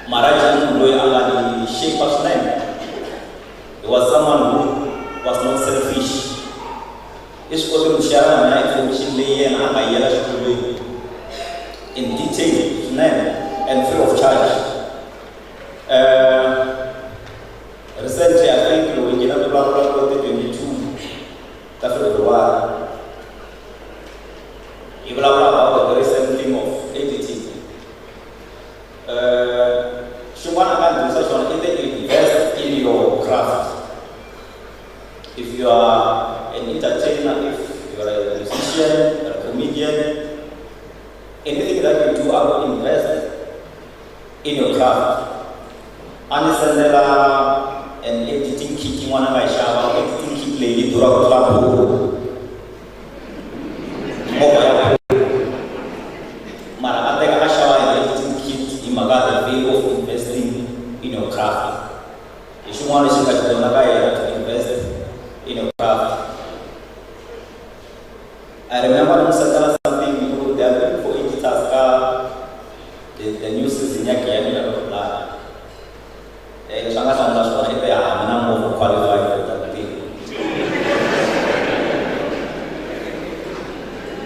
Maraja Loy Alani shape of name. He was someone who was not selfish. This was Sharon and I from Chile and Amayela should in detail and free of charge. Recently, I think we get up about 2022. That's what we are. You will about the recent thing of editing. Shumana can do such one either invest in your craft. If you are an entertainer, if you are a musician, a comedian, anything that you do, I will invest in your craft. Understand and editing kit one of my shower, editing kit lady to rock club. Mara, I take a shower and editing kit in Magada way of investing in your craft. If you want to see that to invest in your craft. I remember something they are looking for editors, the news is in Yaki. I'm not qualified for that thing.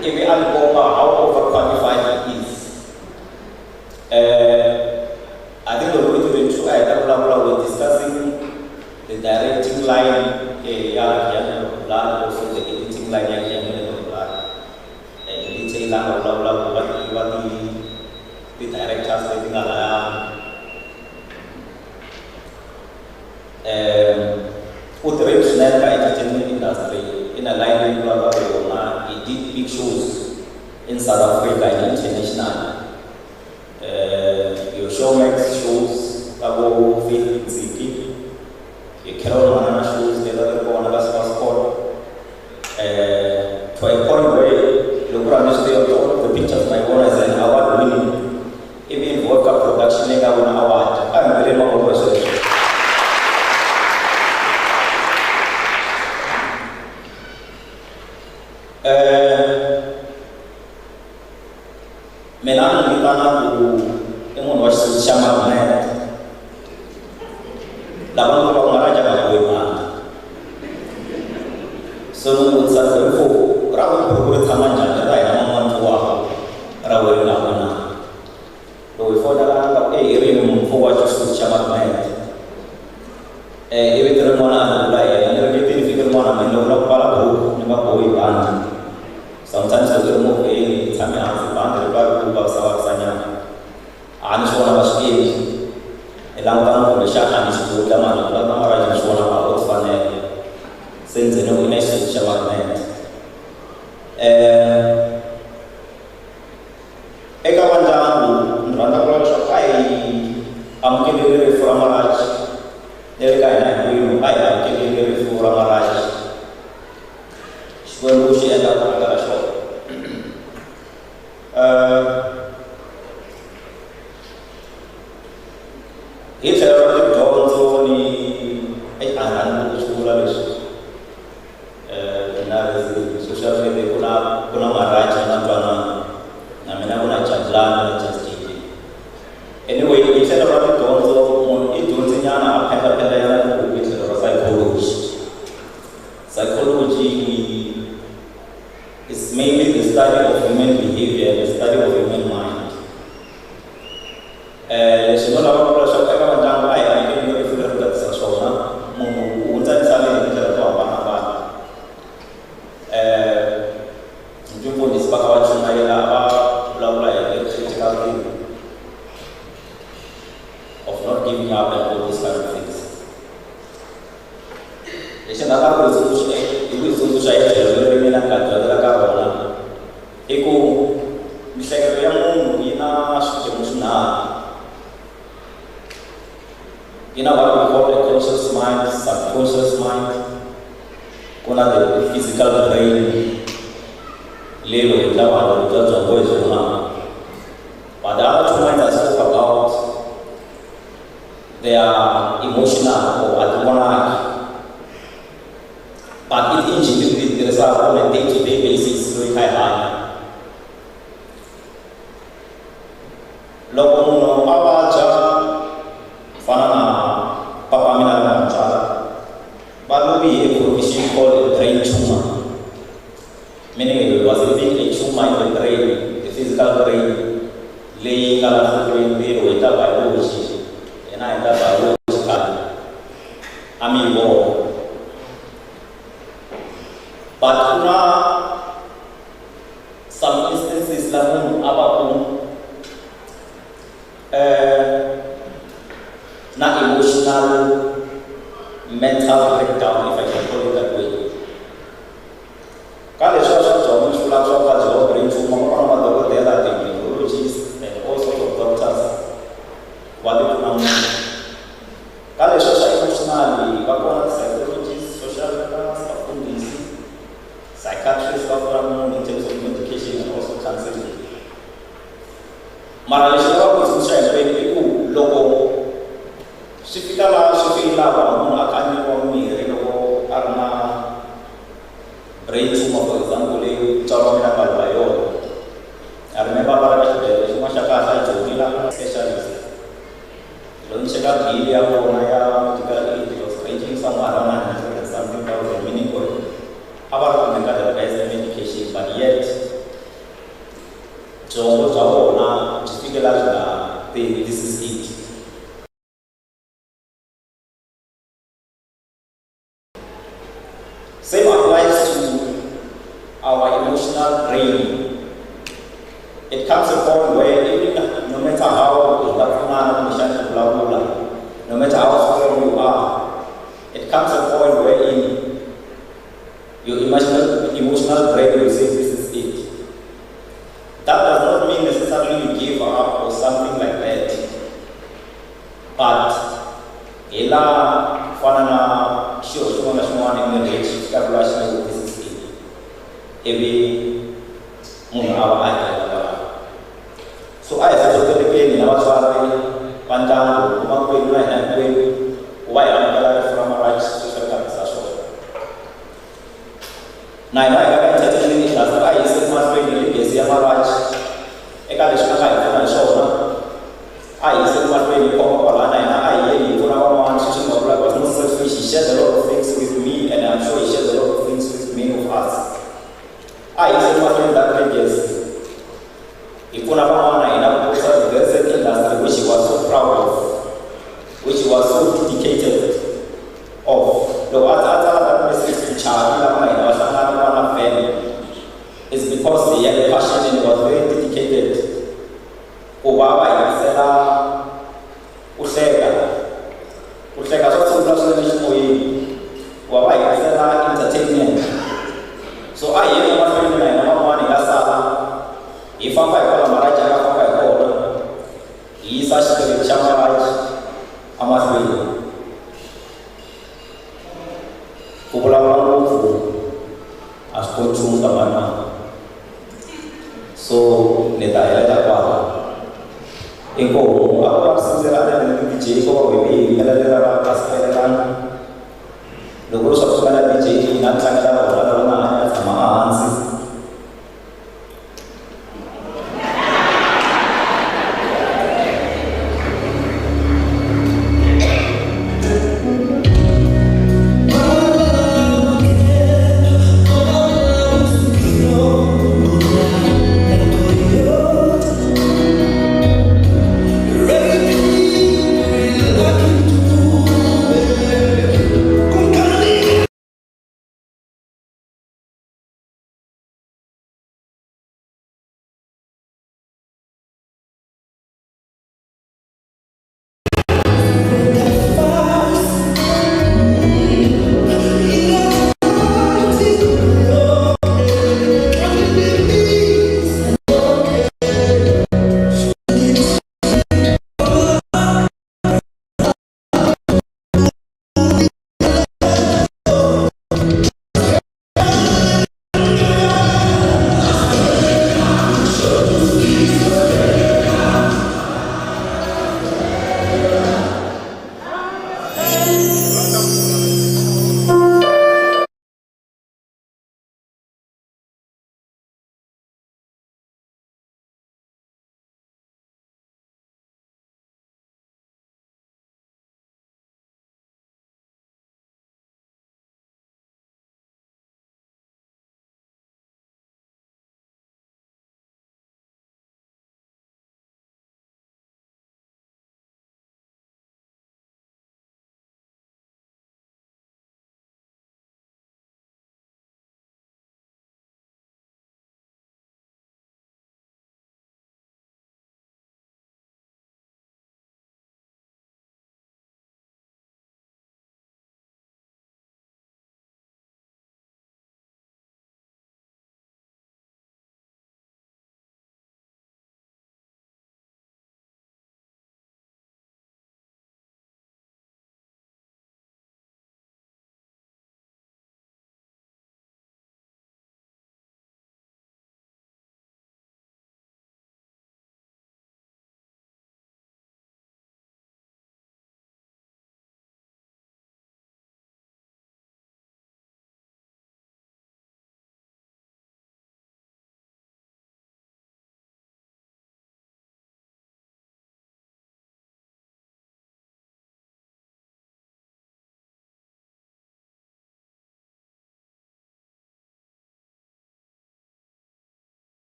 If we are how overqualified he is, I think we're going to be true. We're discussing the directing line, also the editing line, editing line, what the directors taking a Utrecht entertainment industry in a line he did big shows in South Africa and international. Your Showmax shows, Cabo Film City, your Carol Manana shows, the other Bonagas passport. To a point where look around the pictures my own as an award winning, even Vodka production, I won an award. I'm very long person. Melang kita nak emu wasit sama mana, dalam kalau ngaraja kalau mana, semua usaha berfu, ramu berbuat sama jangan ada yang mantua, eka vandyangu ni rhandza ku lava leswaku a hi amukeleli rifu ra maraji leri ka hina hinkwenu a hi amukeleli rifu ra maraji xikwembu xi endla mhaka ra xona hi tlhelo ra tidyondzo ni a rhandzi ku swi vula leswi na social media ku na maraji na ntwanano na mina ku na jadlana na justin anyway hi tlhelo ra tidyondzo munhu i dyondzinyana a phenda ku hi tlhelo ra psychology is mainly the study of human behavior, the study of human mind. Leswi no lava ku vula leswaku eka vandyangu a hi hanyeni hi fika ri tatisa swona munhu u hundzanisale hi tindlela to hambanahambana mfundhisi va kha va chumayela va vulavula hi critical thinking of not giving up and all these kind of things. Lexi nga ta ku tsundzuxa hi tlhelo leri mina nga dyondzela ka rona i ku mihleketo ya munhu yi na swiphemu swinharhu. You know what we call the conscious mind, subconscious mind, kuna the physical brain, lelo ita vanhu byongo hi byona. But the other two minds I spoke about, they are emotional or autonomic. But it engineers the result on a day-to-day basis very high. Loko munhu a vabya fana na papa mina na mutswari va lovihe a condition called brain tumor, meaning it was a tumor in the brain, the physical brain, leyi nga lahlekeriwe ntirho hi ta biology yena hi ta biological amiivo. But kuna some instances la munhu a va ku na emotional mental breakdown, if I can call it that way. Ka leswi a swi byongo swi vula swa vuvabyi bya brain tumor ku na madokodela ti-neurologists and all sorts of doctors va ti pfuna munhu. Ka leswi swa emotionally va kona psychologists, social workers, vafundhisi, psychiatrists va pfuna munhu in terms of medication and also counseling. Mara leswi va ku tsundzuxa hinkwenu i ku loko swi fika laha swi fikilaka munhu a kanyiwa mirhi loko a ri na brain tumor for example leyi mutswari wa mina nga lwa yona. I remember va ri ka xibedhlele xin'wana xa kahle a joyinile a ri specialist. Loko ni cheka bill ya vona ya medical aid it was ranging somewhere around 900 and something thousand, meaning ku a va ri kumeka the best medication, but yet byongo bya vona byi fikela byi nga tivi this is it. Same applies to our emotional brain. It comes a point where even no matter how no matter how strong you are, it comes a point wherein your emotional brain will say this is it. That does not mean necessarily you give up or something like that. But ela fana na xilo xin'wana na xin'wana emirhini ka vula xilo this is it. Ivi munhu a va a helela. So a hi hlohlotelekeni na vatswari va ndyangu kuma kwenu na hina hinkwenu ku va hi amukela rifu ra maraji swi hlekisa swona. Na hina hi nga ka entertainment industry a hi yisi emahlweni legacy ya maraji eka leswi a nga hi pfuna hi swona. A hi yisi emahlweni khoma kwalana hina a hi yeli hi pfuna van'wana swi nga vula because no selfish, he shares a lot of things with me and I'm sure he shares a lot of things with many of us. A hi yisi emahlweni that legacy. Hi pfuna van'wana hina ku kurisa the best industry which he was so proud of, which he was so dedicated of. Loko a tsala that message to Chavi lava hina va hlangana va na family is because he had a passion and he was very dedicated ku va va yingisela ku hleka swa tshungula swinene ximoyeni ku va va yingisela entertainment. So a hi yeni emahlweni na hina van'wana hi nga sala hi famba hi kwala maraji a nga yisa xikweleti xa mali amahlweni ku vulavula ngopfu a swi koti nchumu ka manana so ni ta helela kwala inkomu a va vavisindzela ni DJ ko va hi yimbelela va gospelelana loko swa ku na DJ na tlangela vona na hanya tshama hansi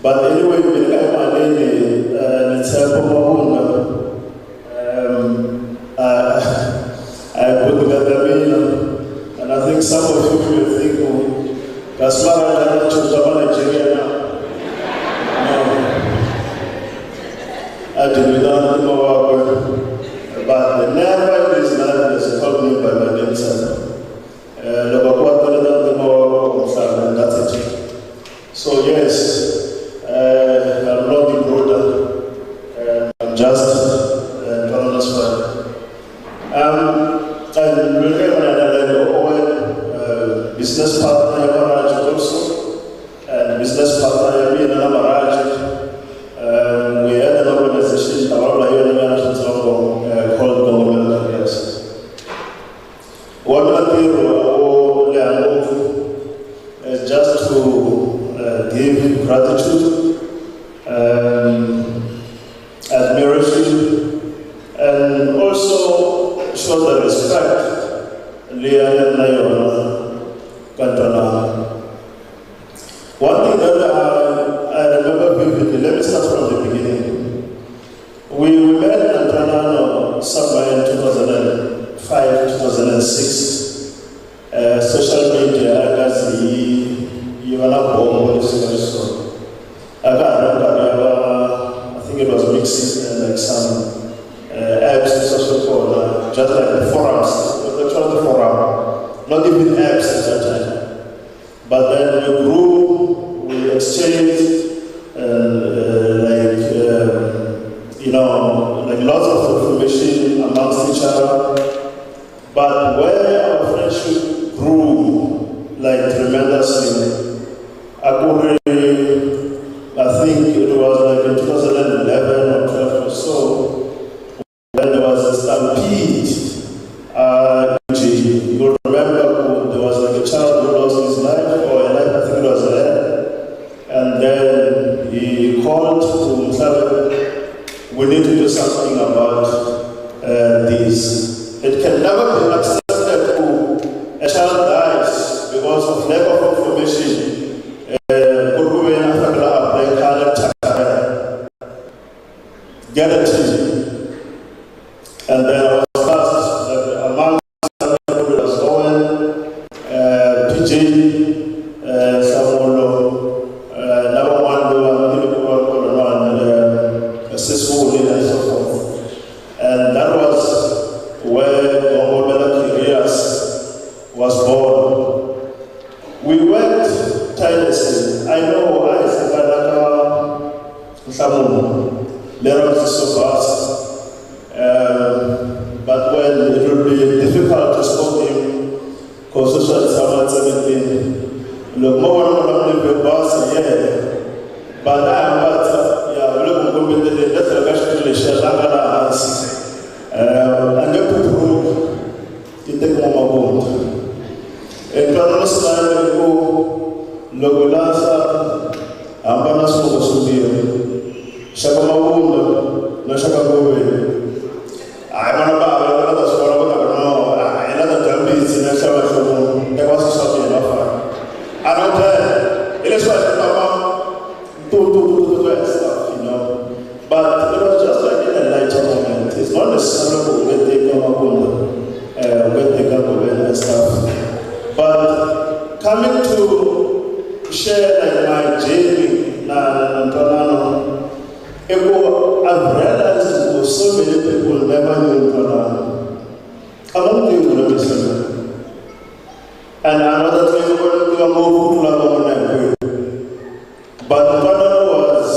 But anyway, when I Adilidana Mawakwe, but the never is not as called me by my name, son. And that's it. So, yes, I'm not the brother, I'm just honest friend. And really, business partner, also, and business partner, in Maraj. We had an organization called Government Affairs. One is just to give gratitude, admiration, and also show the respect. One thing that I remember vividly, let me start from the beginning. We met Antanano somewhere in 2005, 2006. Social media, I think it was mixing and like some apps and social code, just like the forums, the forum, not even apps at that time. But then we grew, we exchanged, like lots of information amongst each other. But where our friendship grew, like tremendously, I think it was like in 2011 or 12 or so, when there was a stampede. You'll remember there was like a child who lost his life, or a life, I think it was there. And then he called to Mutlawe, we need to do something about this. It can never be accepted to a child dies because of lack of information. Guaranteed. And then I was asked that among people was Owen, PJ, Samuel, number one, successful and so forth. And that was where Gombola Kirias was born. We worked tirelessly. I know I said Samuel. Learning is so fast, but when it will be difficult to stop him, because social is 17. Look, more than the boss, yeah. But I'm look, that's a question, and you put proof in the moment. And Carlos Lego, Logolasa, Ambanaso was to Shakamabunda, no Shakabobe. I don't know another sort another Jambis in a shower. There was something enough. I don't tell. It is what Mama do stuff, you know. But it was just like in a light moment. It's not necessarily when they come up when they come up and stuff. But coming to share like my journey, I've realized so many people never knew Tonano. I don't think we understand. And another thing, we are more but Tonano was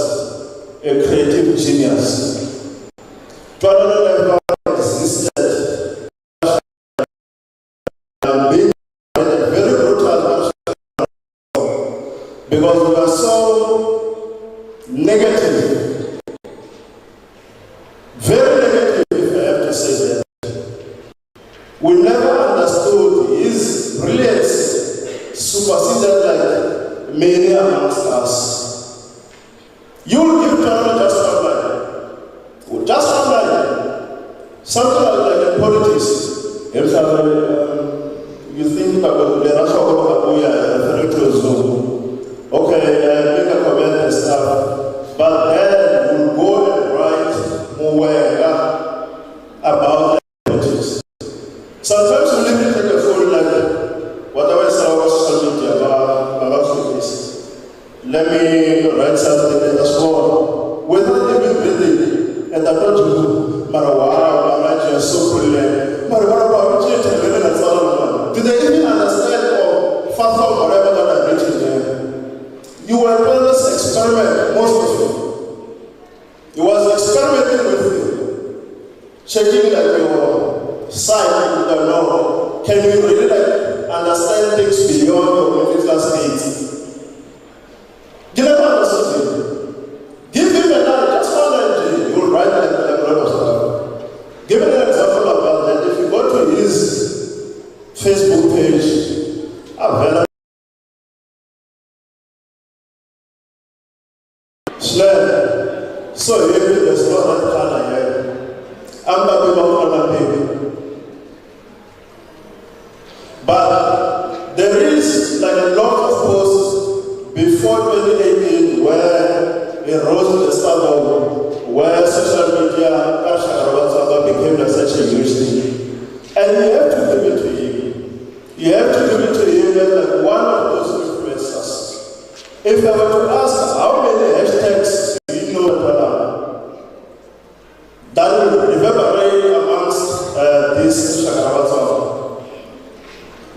a creative genius. Tonano never existed. And being very brutal because we are so negative. Very negative, if I have to say that. We never understood his brilliance superseded like many amongst us. You will give Tonano just one line. Something like in politics. You think about the referring to a Zoom. Okay, make a comment and stuff. But then we'll go and write more about politics. Sometimes we need to take a phone like whatever is our social media about this. Let me write something in the sport without even reading. And and I told you, Marawa, Maraja, so brilliant. Marawa, do they even understand or fathom whatever that I've written there? You were doing this experiment, most of you. You was experimenting with you, checking like your sight, you don't know. Can you really like understand things beyond your middle class needs? You never understood it. Give him a line, just one line, you will write like a lot of stuff. Give him an example about that. If you go to his Facebook page, available. So here there's no other color here. I'm not going to but there is like a lot of posts before 2018 where it rose to the standard where social media became like such a huge thing. And you have to give it to him. You have to give it to him as like one of those influencers. If I were to ask how many hashtags do you know that will reverberate amongst this Shakarawata?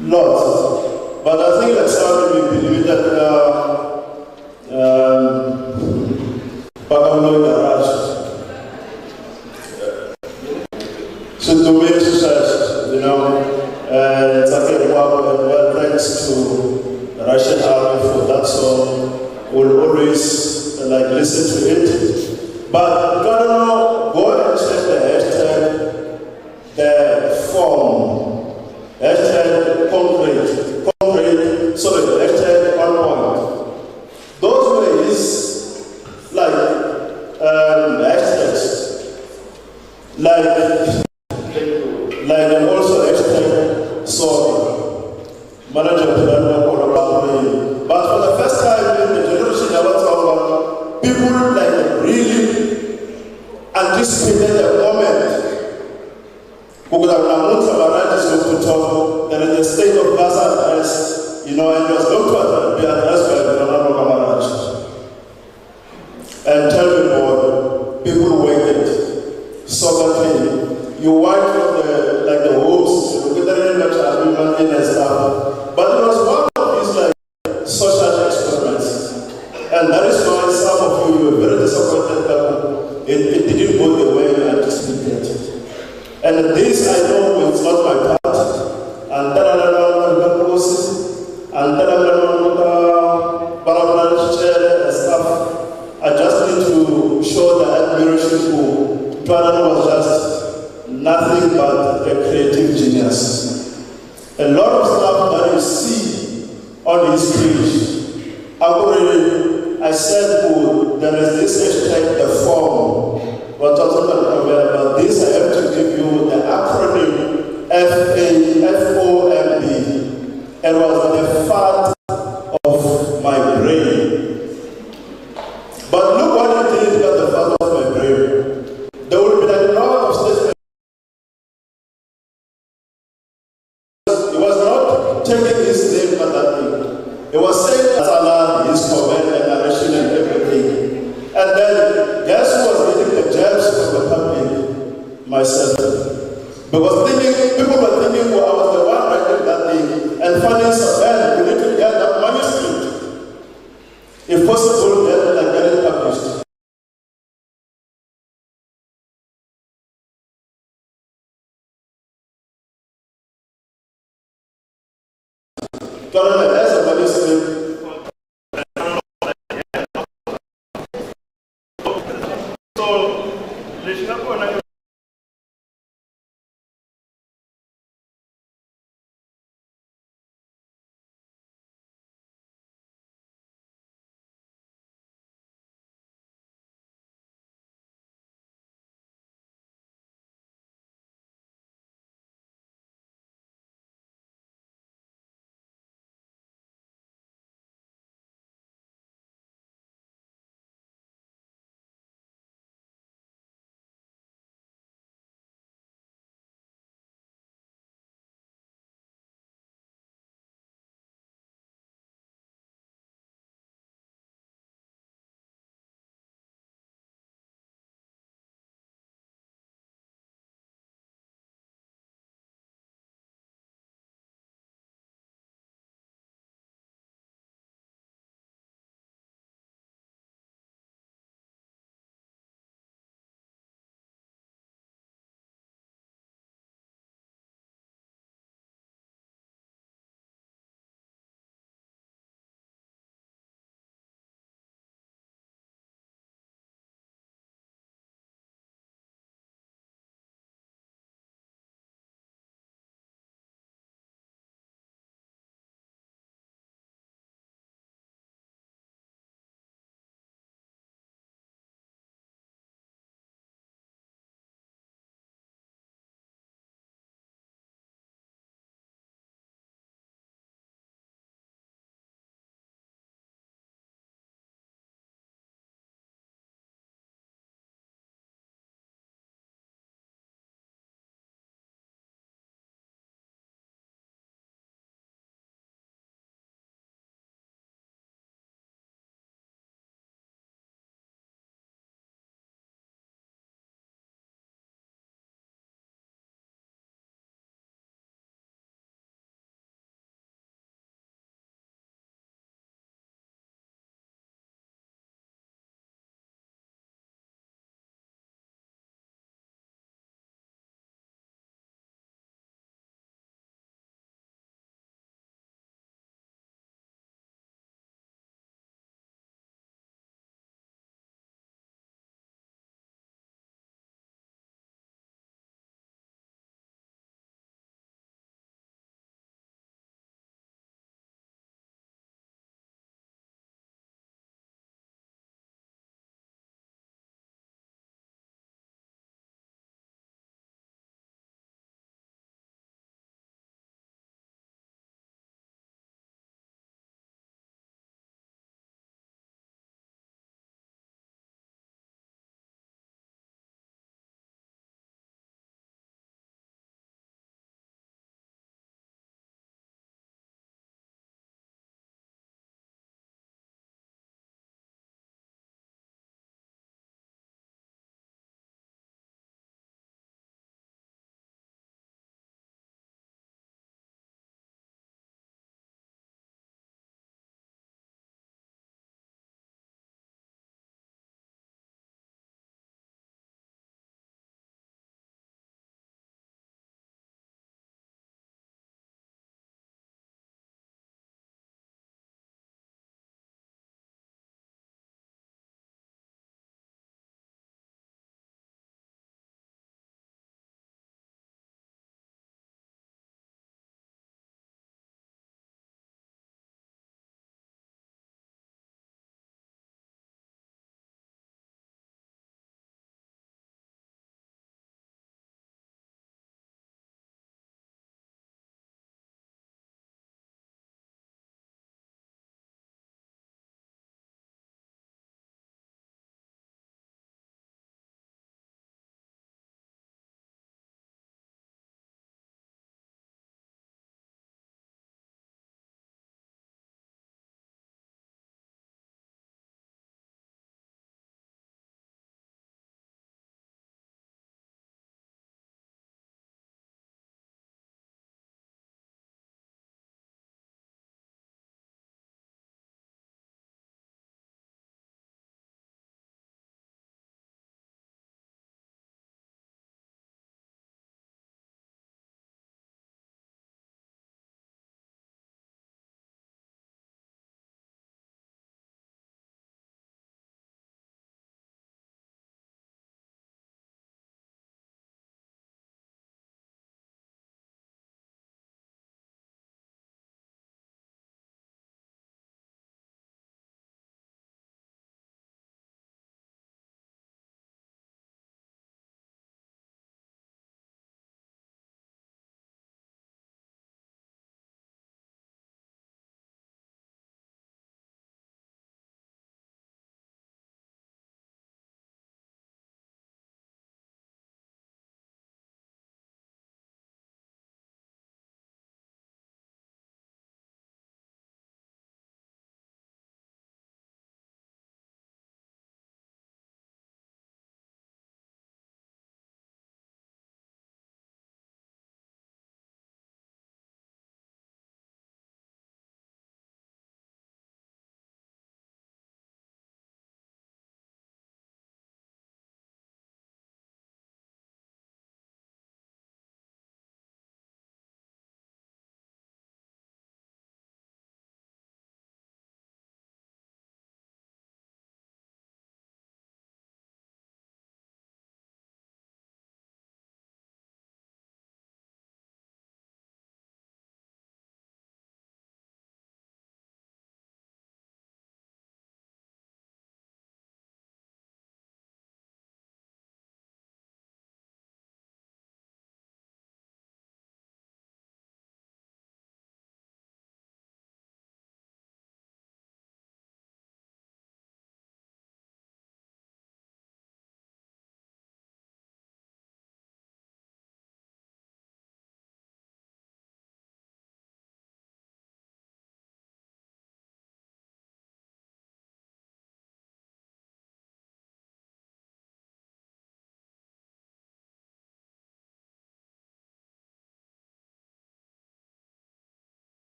Lots. But I think that some people believe that Pakamlo Garage. So to make success, you know, it's a well, thanks to the Russian army for that song. We'll always like listen to it. But go and check the hashtag, the form. Hashtag concrete, sorry, hashtag on point. Those ways, like hashtags, like and also hashtag sorry, manager but for the first time in the generation I was talking, people like really anticipated the moment. There is a state of Gaza address, you know, and it was going to be addressed by the Honorable Kamaraj. And tell me more, people waited sovereignly. You went from the hopes, you look at the much and stuff. But it was one of these like social experiments. And that is why some of you were very disappointed that it didn't go the way you anticipated. And this I know it's not my part. And then I don't post and then I don't share and stuff. I just need to show the admiration to Tuanan was just nothing but a creative genius. A lot of stuff that you see on his page. I said, there is this hashtag, the form. But this I have to give you the acronym FOMB. It was the fat of my brain. But look what it did at the fat of my brain. There will be a lot of statements. It was not taking his name at that thing. It was saying that Allah, his comment and narration and everything. And then guess who was getting the gems from the public? Myself. Because people were thinking, well, I was the one writing that thing, and finding some man, we need to get that manuscript. If possible, get it published. There's a manuscript. So,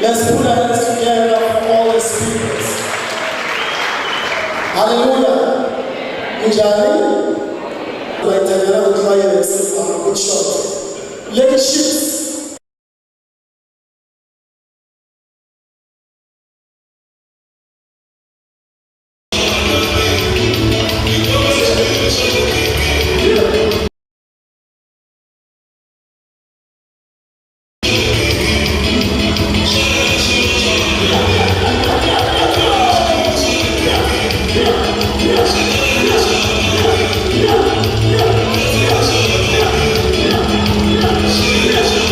Let's put our hands together for all the speakers. Hallelujah. Njani? Tunaendelea kujua ile sifa na good shot. Leadership. Yes.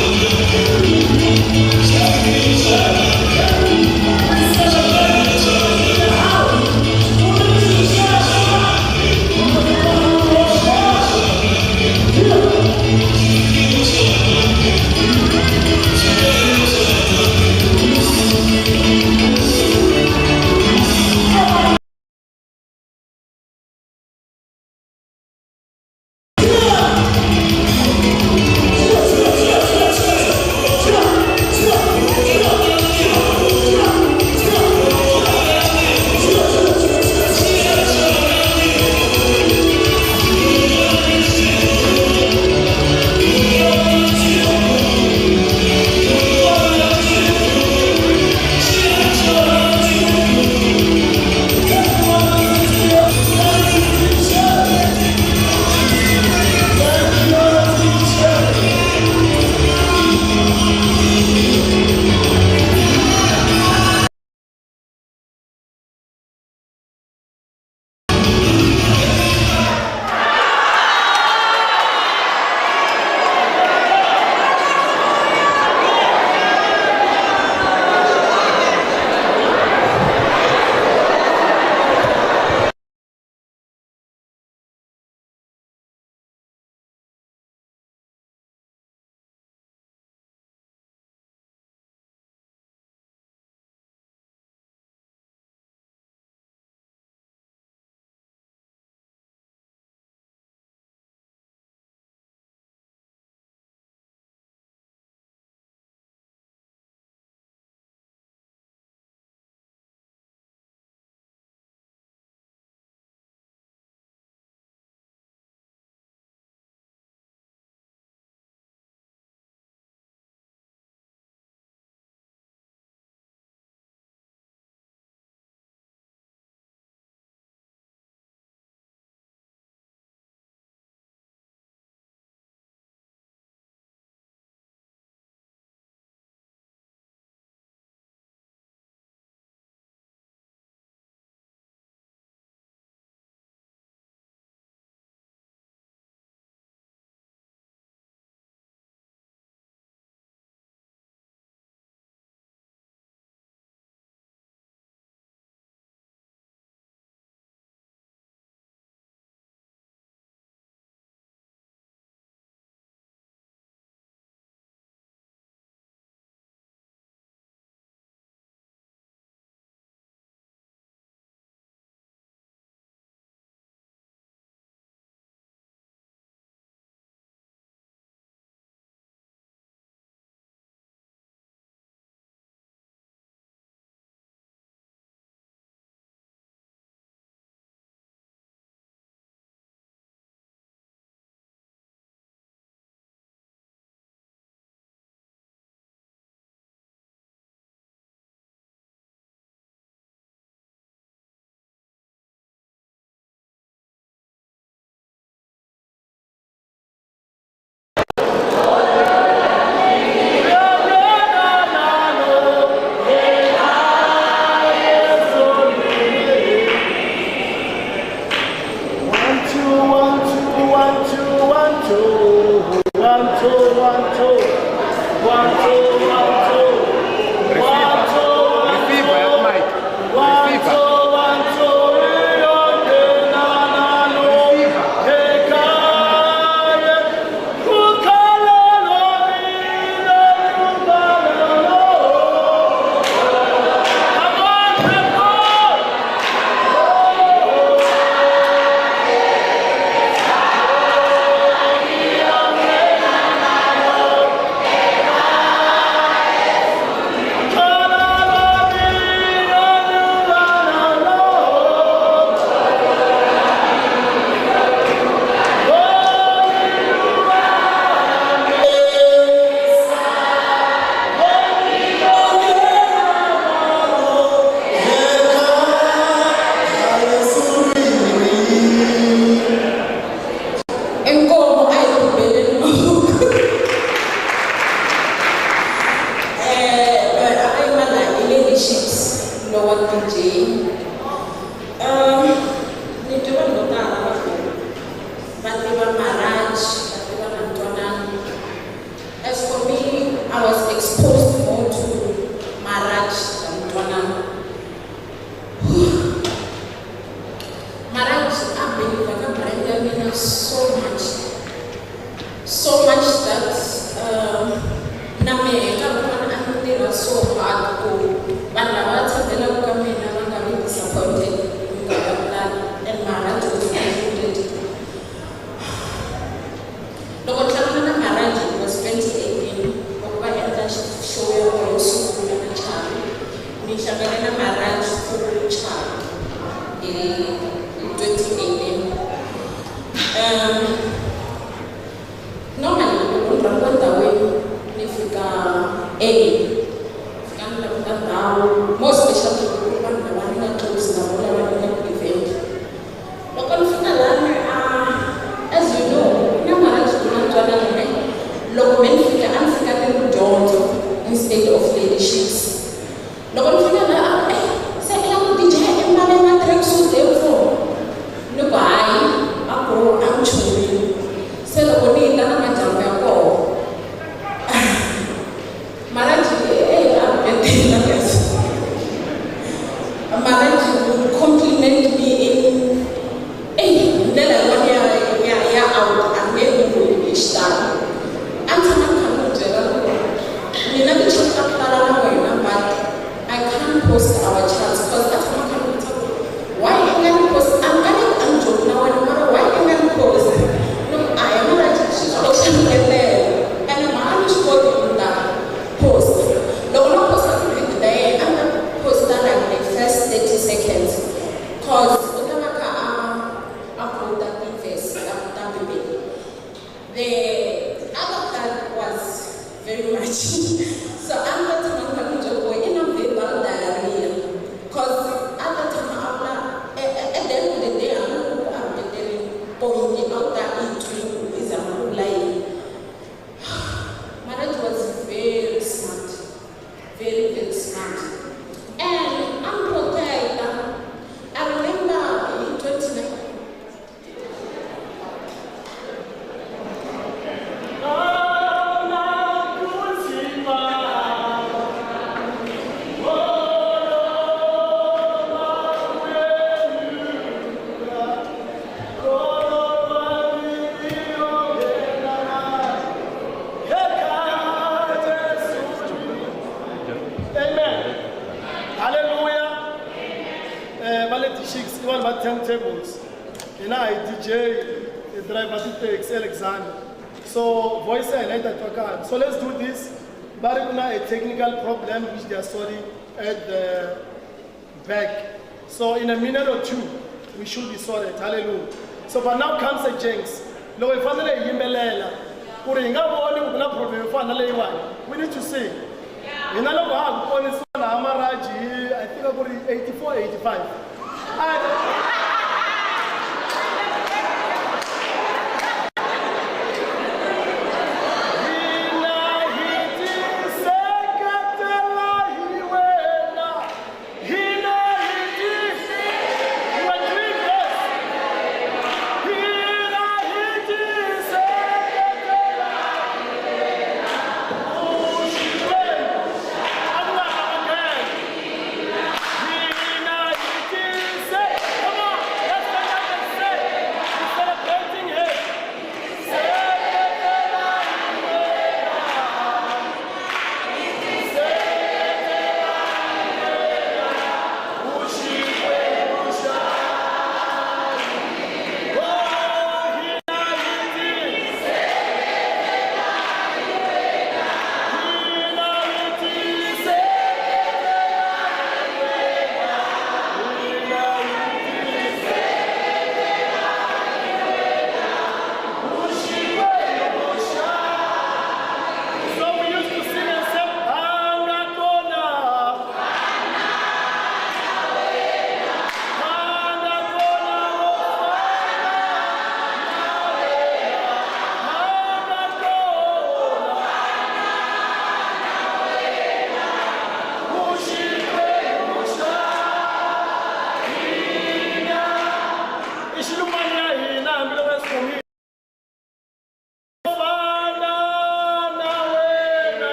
turntables. And I DJ, the driver takes Alexander. So voice and I. So let's do this. But a technical problem which they are sorting at the back. So in a minute or two, we should be sorted. Hallelujah. So but now comes a jinx. We need to sing. I think about 84, 85.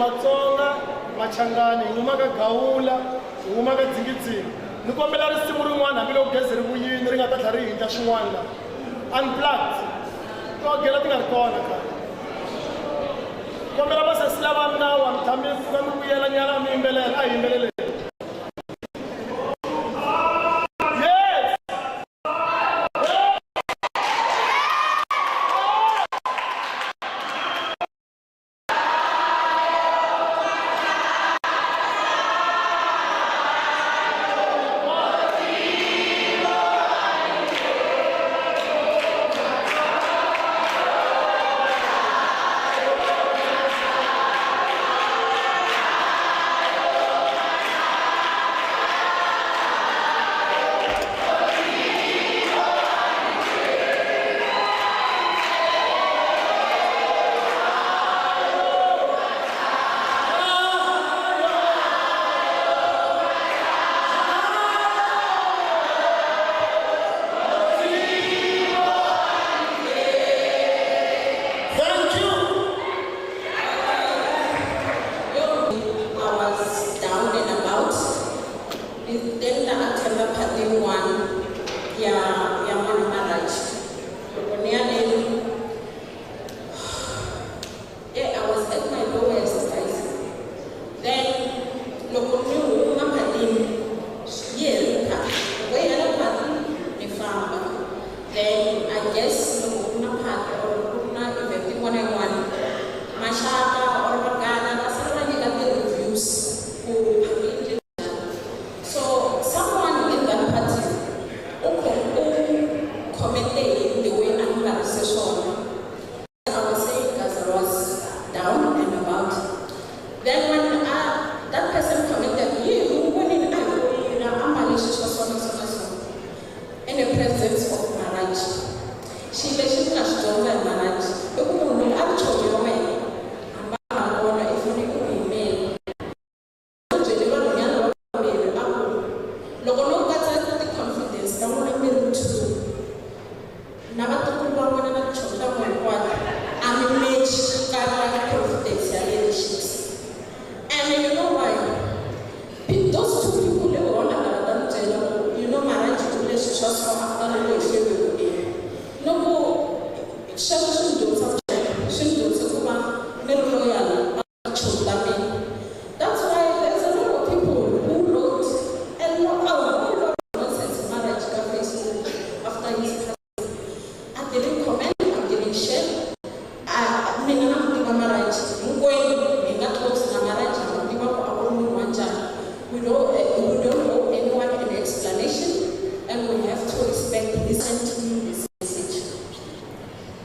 Matsonga, Machangani, Humaga Gaula, Humaga Zingitsi. Nukombela risimu rin'wana hambi loko gezi ri vuyile ri nga ta tlhela ri hindza swin'wana unplugged to gela ti nga ri kona khale kombela vasesi lava nawu a mi tshami pfuka mi vuyela nyana mi yimbelela a hi yimbeleleni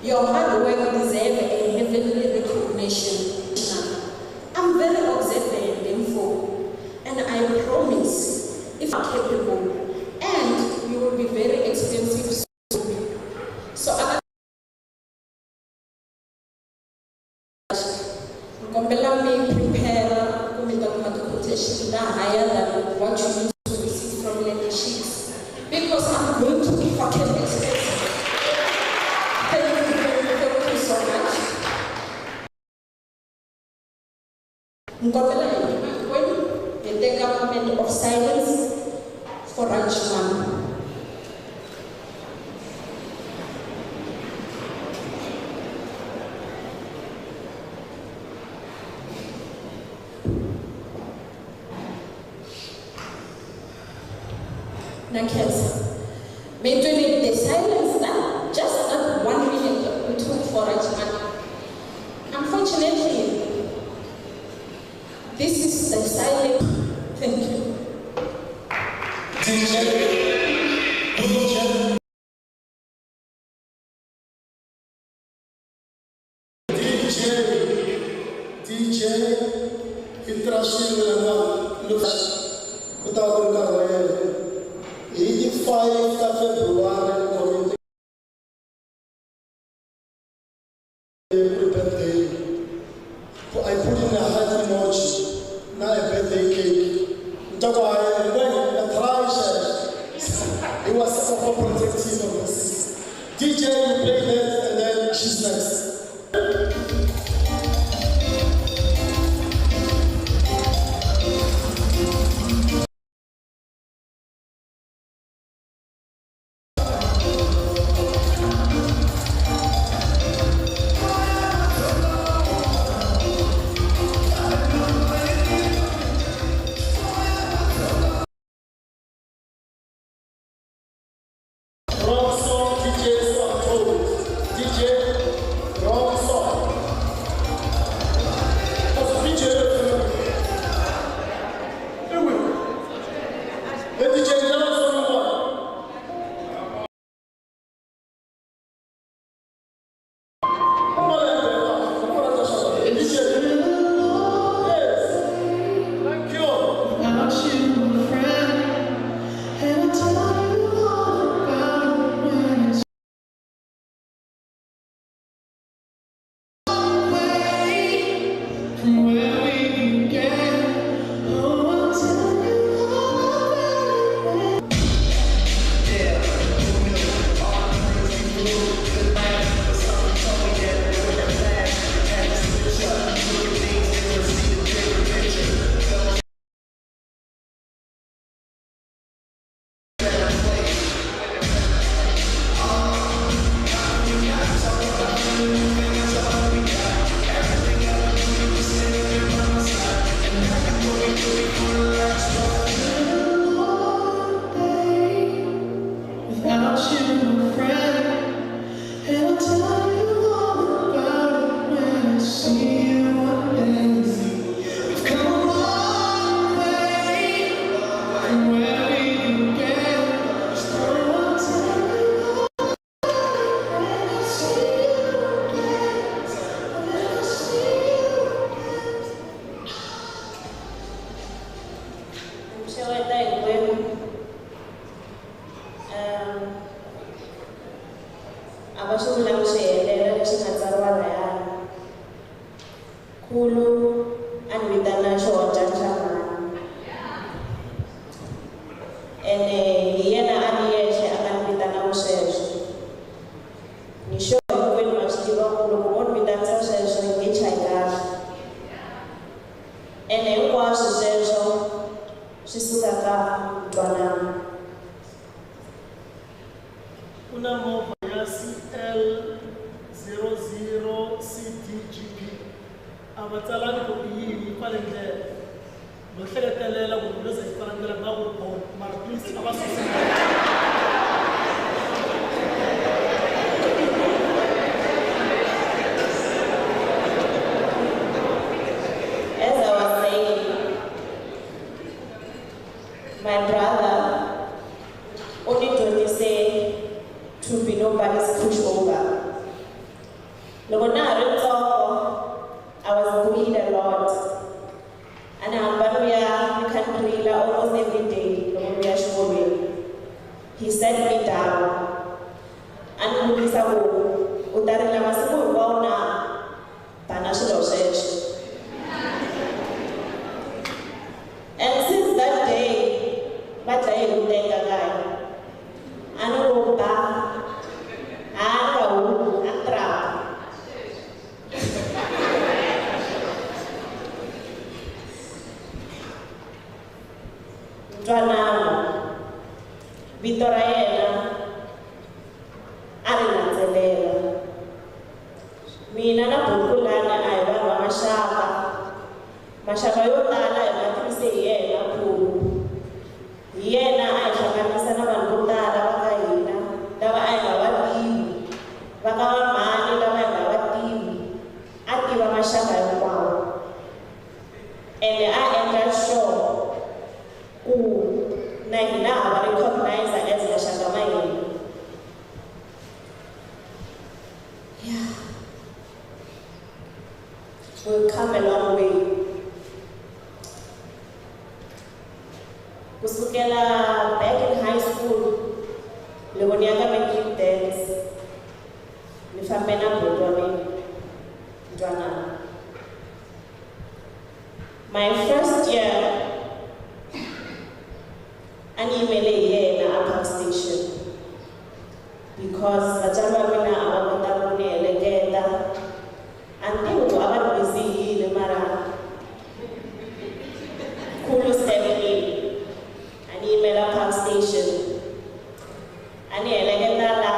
Your hard work deserves a heavenly recognition. I'm very observant, therefore, and I promise, if I'm capable, and you will be very expensive soon. So I me prepare quotation higher than what you need to receive from leaderships, because I'm going to be fucking expensive. Thank you so much. When they take a moment of silence for Rajman. May we make the silence that just that 1 minute we took for Rajman. Unfortunately, this is the silence. Thank you. DJ International Lufas Kutakurka 85 February community birthday. I put in a heart emoji, not a birthday cake. It was so protective of us. DJ, you play next, and then she's next. aba swi vula swi helela leswi nga tsariwa layani. Khulu a ni vitana Xodya Nchamani. Ene hi yena a ni yexe a nga ni vitanaku sweswo. Ni sure hinkwenu ma swi tiva ku loko mo ni vitanisa sweswo hi nge chayi kahle. Ene hinkwaswo sweswo swi suka ka ntwanano. Kuna movha ya CL00CDGP avatsalani ku yini pale ndlela no hleketelela ku leza yi farangela ba ku bona mara please abasose. As I was saying, my brother only told me say to be nobody's pushover. Loko na ha ri ntsongo, I was bullied a lot. And I'm country almost every day loko ni ya xikolweni. He set me down. A ni vutisa ku u ta rila masiku hinkwawo na bana swilo sweswo. And since that day, va dlaye hi ku teka kaya. A ni lo ba a nga hulu a trapa. Ntwanano vito ra yena a ri landzelela. Mina na Bukulani a hi vanhu va maxaka. Maxaka yo tala hi mativise hi yena Khulu. Hi yena a hi hlanganisa na vanhu vo tala va ka hina lava a hi nga va tivi, va ka vamhani lava hi nga va tivi. A tiva maxaka hinkwawo ene a endla sure ku na hina ha va recognize as maxaka ma hina. Yeah. We've come a long way. Kusukela back in high school, loko ni ya ka matric dance, ni fambe na buti wa mina Ntwanano. My first year, a ni yimele hi yena a Park Station because vatswari va mina a va kota ku ni heleketa. A ni tivi ku a va ri busy hi yini mara Khulu stepped in. A ni yimela Park Station. A ni heleketa la.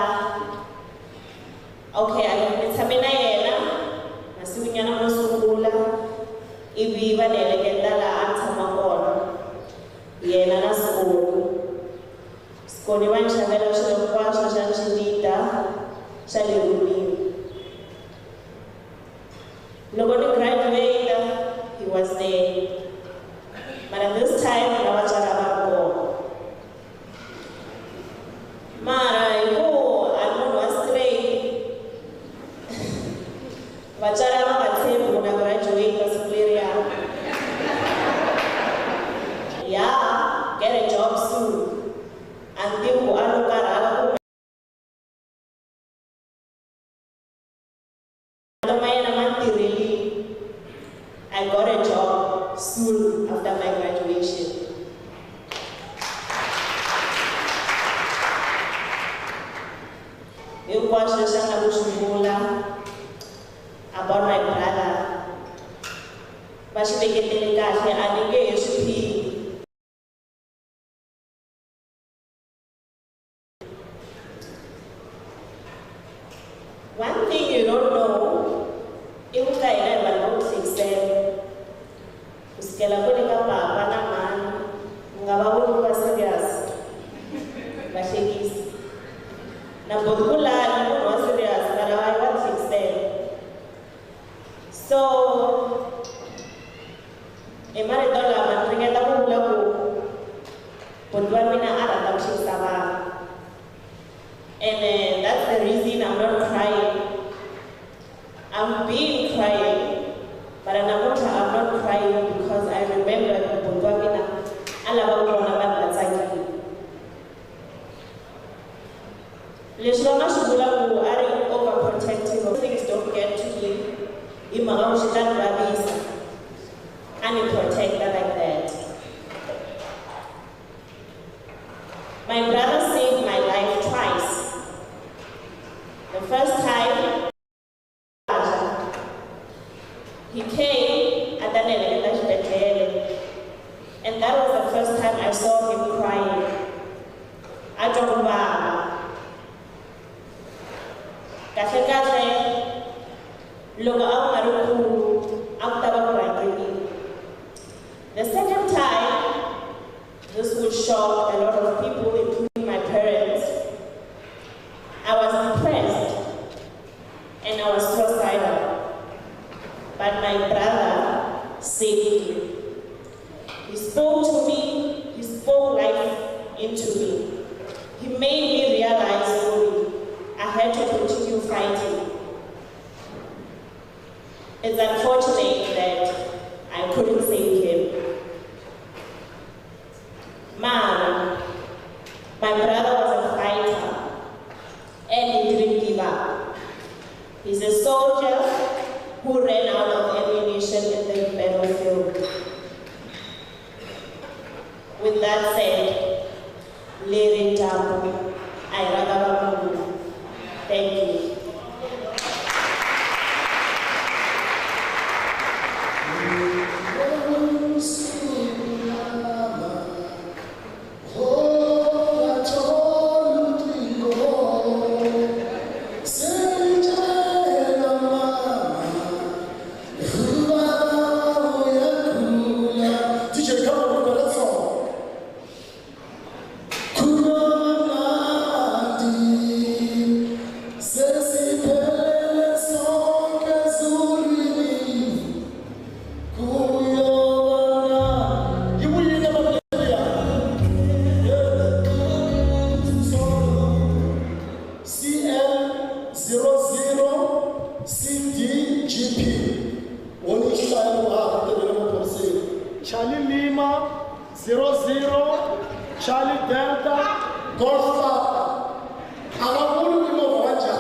Okay, ni tshame na yena masikunyana mo sungula ivi va ni heleketa la a ni tshama kona. Yena na Skoni va ni xavela swilo hinkwaswo xa Nxinita xa le Rhulini. Loko ni graduate, he was there. But at this time, na vatswari a va ri kona. Mara hi ku a ni munhu wa straight, vatswari a va nga tshembi ku na graduate siku leriya. Yeah, get a job soon. Until ku a lo karhala ku ma yena ma tirheli. I got a job soon after my graduation. Hinkwaswo leswi a nga ku swi vula about my brother va swi veketele kahle, a ni nge he swi phindi. One thing you don't know, I ku ka hina hi vanhu va ku hlekisela. Kusukela kwale ka papa na mani, u nga va voni va serious, va hlekisa. Na Bukulani munhu wa serious mara va hlekisela. So hi marito lama ni ringeta ku vula ku buti wa mina a rhandza ku hlekisa vanhu. And that's the reason I'm not crying. I'm being crying, but I'm not crying because I remember buti wa mina a lava ku vona vanhu va tsakile. Leswi va nga swi vula ku a ri protective of things don't get to me. And you protect her like that. My brother saved my life twice. The first time, he came and that was the first time I saw him crying. I don't know. The second time, this would shock a lot of people, including my parents. I was depressed and I was suicidal, but my brother saved me. He spoke to me, he spoke life into me. He made me realize fully I had to continue fighting. It's unfortunate that I couldn't save him. Mom, my brother was a fighter and he didn't give up. He's a soldier who ran out of ammunition in the battlefield. With that said, Lady Tabu, I rather thank you. Charlie Lima, 00, Charlie Delta, Golf Papa. Akakulu kilo wanja.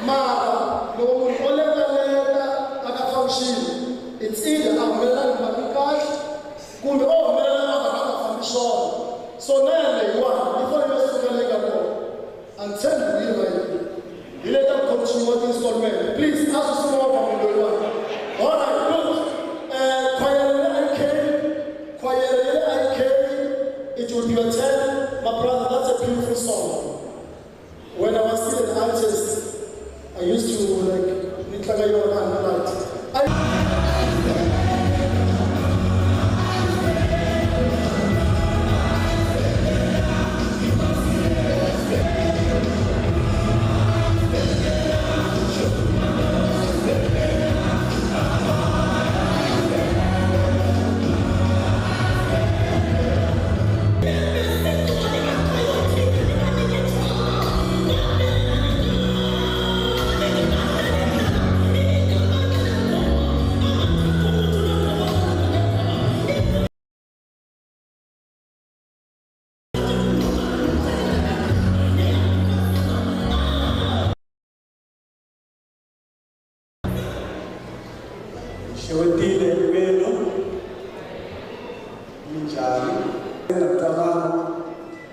Mara, no olegalega akafunction. It's either amela mabikash, kumbe amela akafunction. So now you want before you just lega go and tell you you let them continue what installment. Please ask small from the one. All right, good. It would be a 10. My brother, that's a beautiful song. When I was still an artist, I used to like Nitlagayo and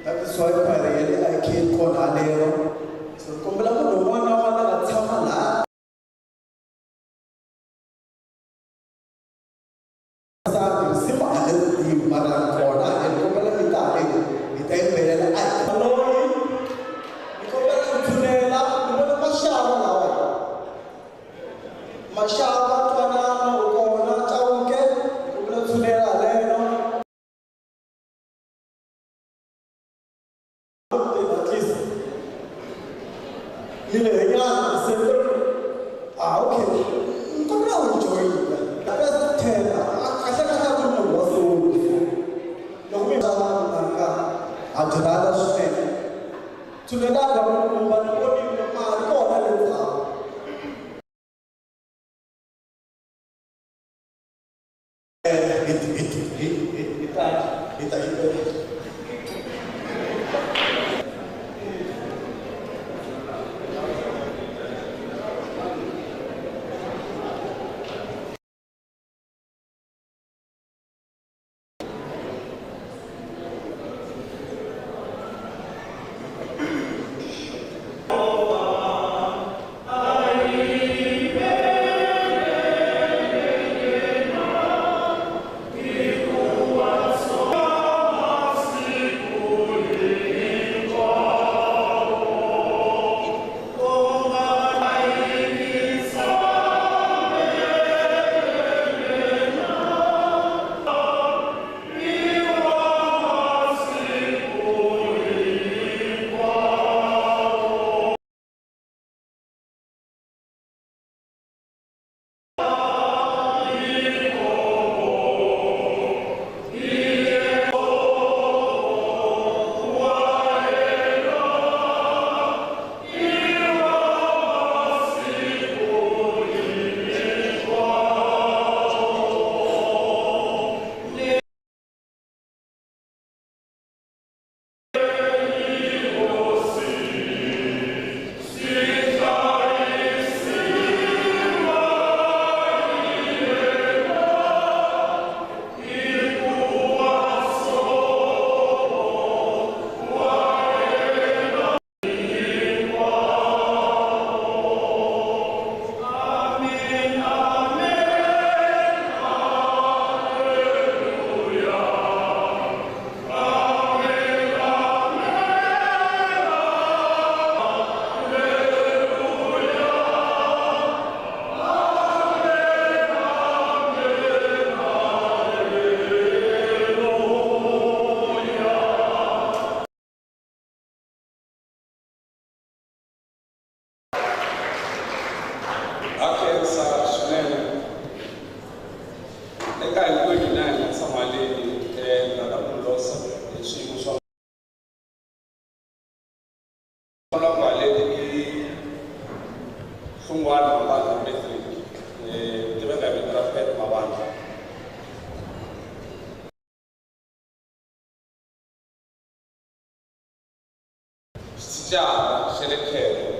that is why I came on Alero. So, Kombalamo, no one hour at Tamala. The Maracona and Kombalamita, it ain't better. I know you. Kombalam Tunela, you know Mashava. Mashava, Tuana, Okona, Tauke, Kombalam Tunela, Leno.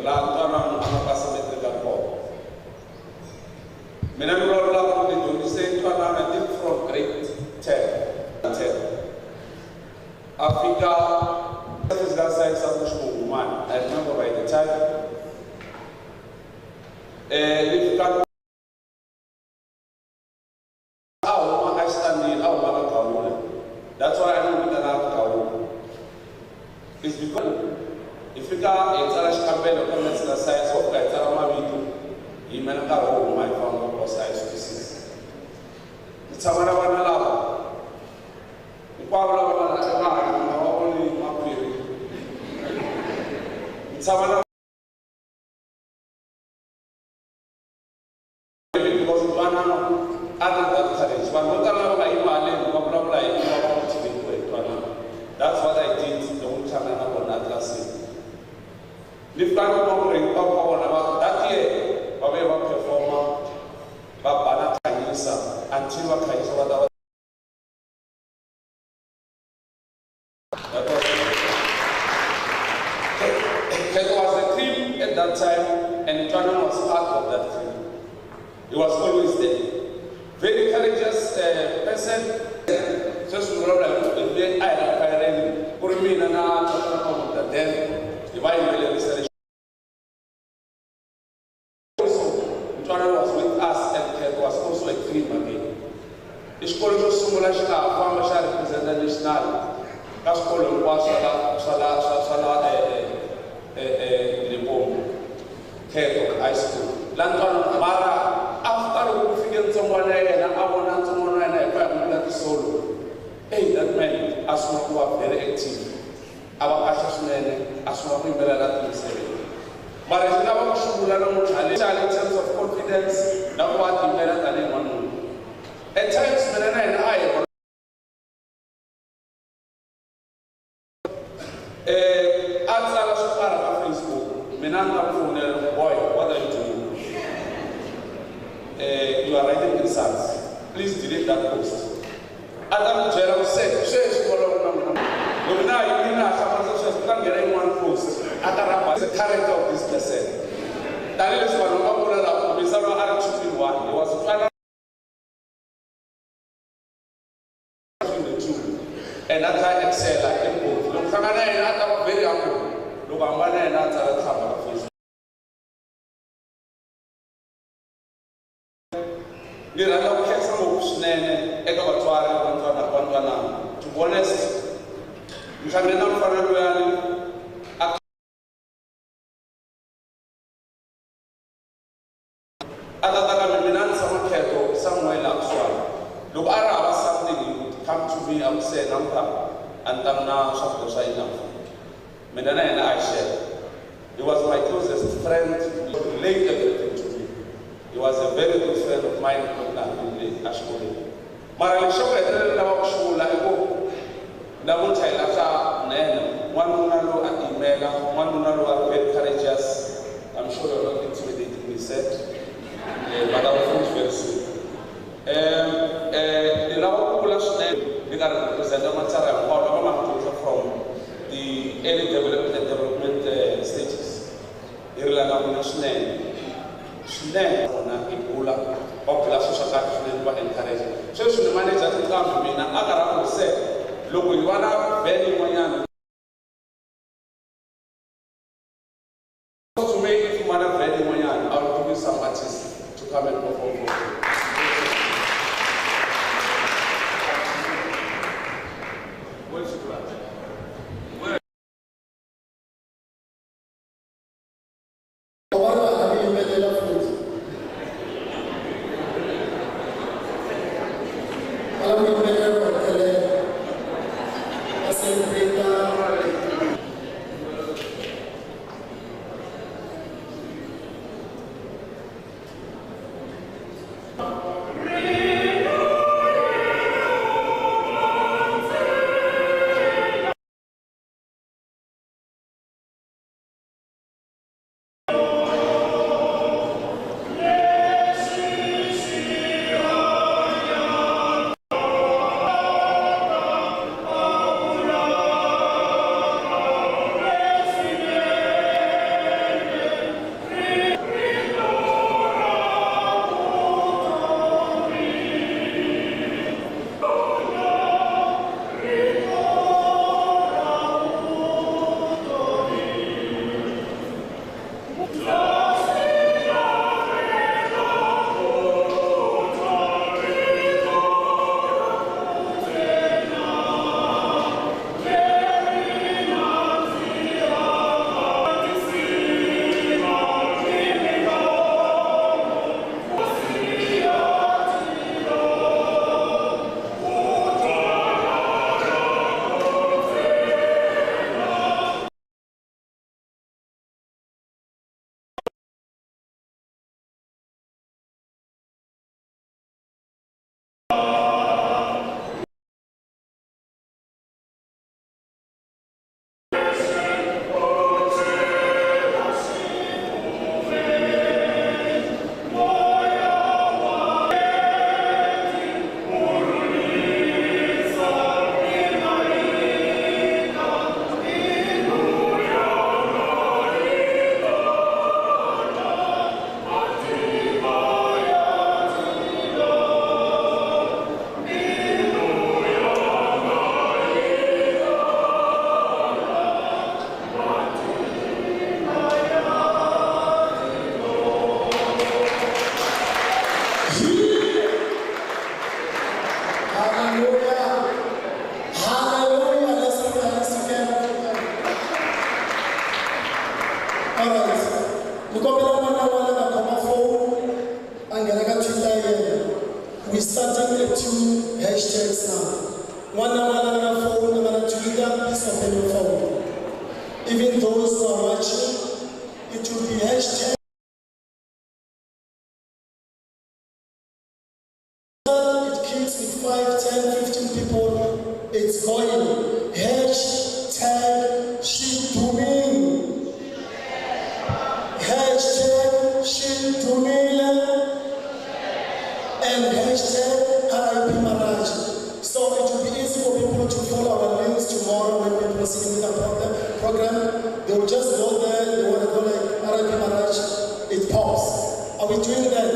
Lantana Amapasa Metrical. Menabula Lord say to an from grade 10. Africa is that size of woman. I remember by the time. If you that's why I don't get an it's because if you got a Tarash Campbell or the size of Tarama, you may not have my family or size species. It's a matter of love. The power of only my period. It's a matter because one other courage, but not allow my that's what I did the whole time on Atlas. If I don't bring up that year, I will perform Babana Kanisa until I can what that was the cream at that time, and Joanna was part of that cream. He was always there. Very courageous person. Just to know that I have put me in an art of the dead, dividing the legislation. Joanna was with us and was also a cream again. It's called Sumulashka, Farmashar represented national. That's called Sala the bomb. Keto High School. Lanton Mara, after we figured someone and I want someone and I got solo. Hey, that man, as we are very active. Our passion as we are very active. But it's never challenge in terms of confidence, not what you better than anyone. At times, Melana and I answer us on Facebook. Menanga phone, boy, what are you doing? You are writing insults. Please delete that post. Adam Jerome said, "She's all over." Now you know how can't get one post. Adam is the character of this person. That is one of our Mizano attitude one. He was trying the two, and that's why I excel like them both. Look, Kamana and Adam very humble. Look, Amana and Adam camera face. There are no cases of Nene, Egabatwari, to be honest, you can never find somewhere like look, I was something come to me, I would say, Namka, and I'm now soft to say enough. Medana and I shared. He was my closest friend, he relayed everything to me. He was a very good friend of mine, Ashkoli. Marali Shoka, I go. Namutai Lata, Nen, one Munalo at Imela, one Munalo are very courageous. I'm sure you're not intimidated, he said. But I will finish very soon. The Rao Population, we got to present a material from the early development stages. Irlanda National, Snen, Ebola, population shall encourage. So, the manager to come to me, and Agara will say, look, we want to very young. To make it one very young, I will give you some artists to come and perform. We're starting the 2 hashtags now. One phone, another Twitter, please open your phone. Even those who are watching, it will be hashtag. It kicks with 5, 10, 15 people. It's going. Hashtag Shiduming. Hashtag Shidumile. And hashtag RIP Maraj. So it will be easy for people to follow our links tomorrow when people see the program. They will just go there, they want to go like RIP Maraj, it pops. Are we doing that?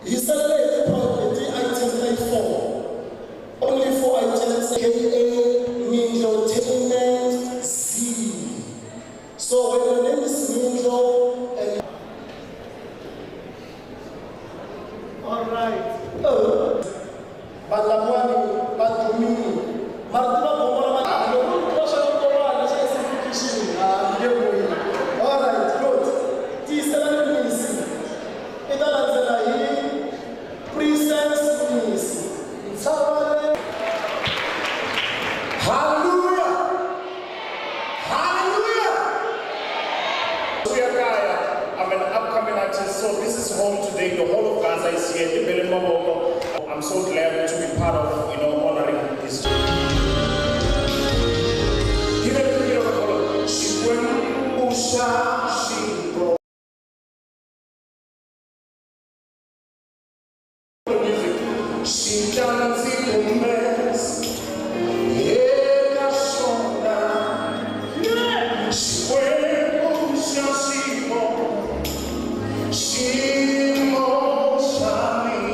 He said the items like 4. Only 4 items, aka Minjotainment Z. So when your name is Minjo and alright. Balamwani, Batumini, Martina Bomara, alright, good. T7 means Princess means Hallelujah! Hallelujah! We are Gaia. I'm an upcoming artist, so this is home today. The whole of Gaza is here. I'm so glad to be part of, honoring this. Give it a bit of a color. She went, she brought. She does it mess. Yeah, she went, she knows me.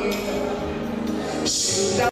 She does.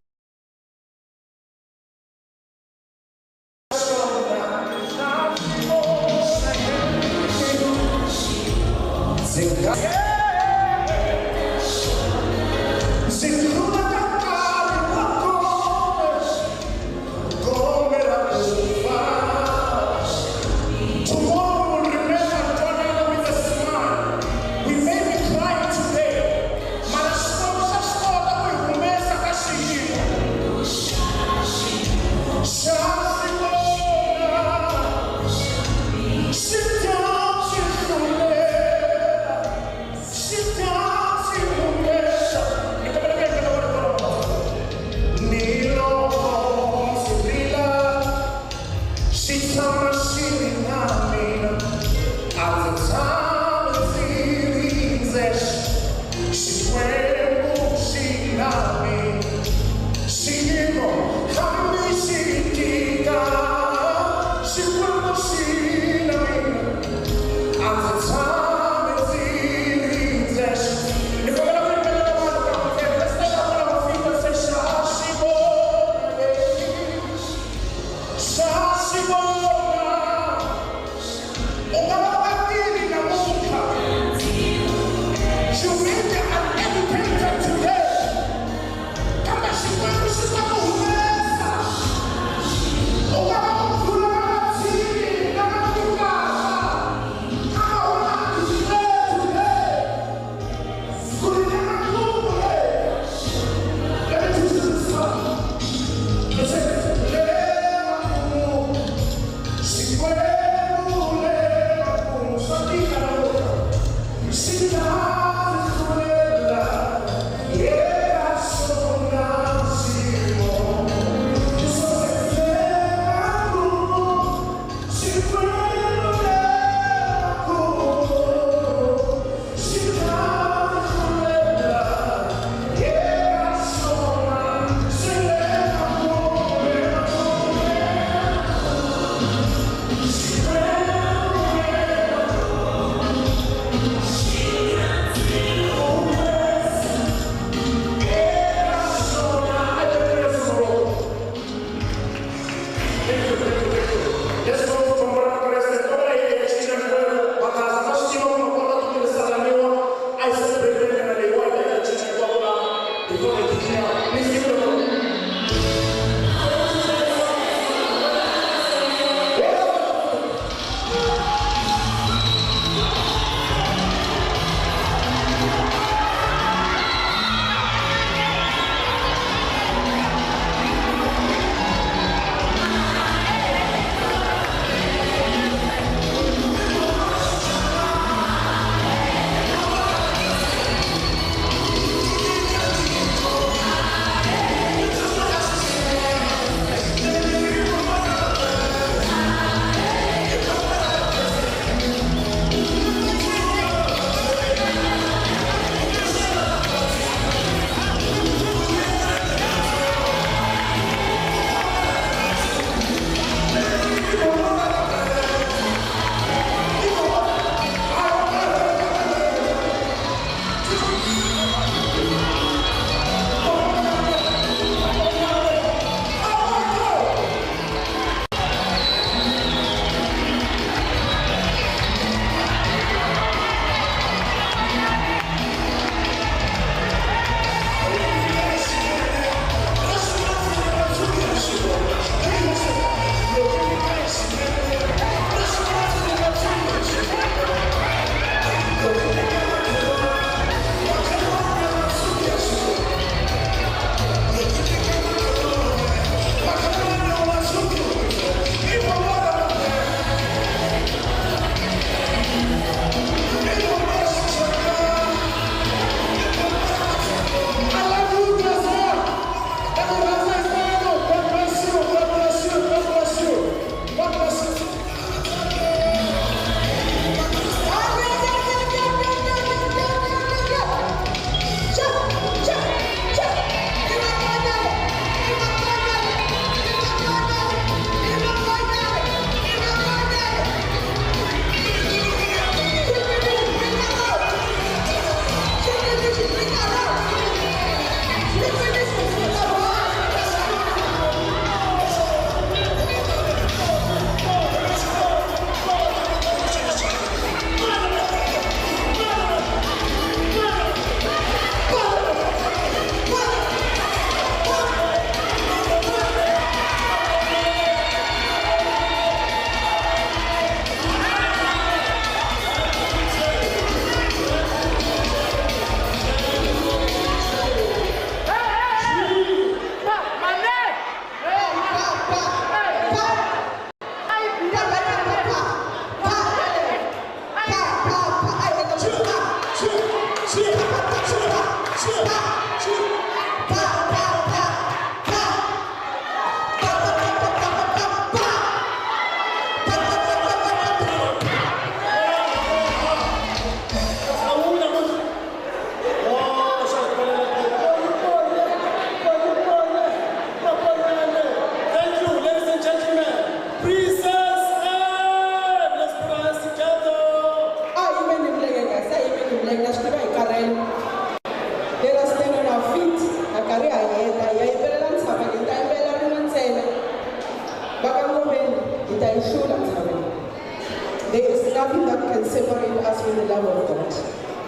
There is nothing that can separate us from the love of God.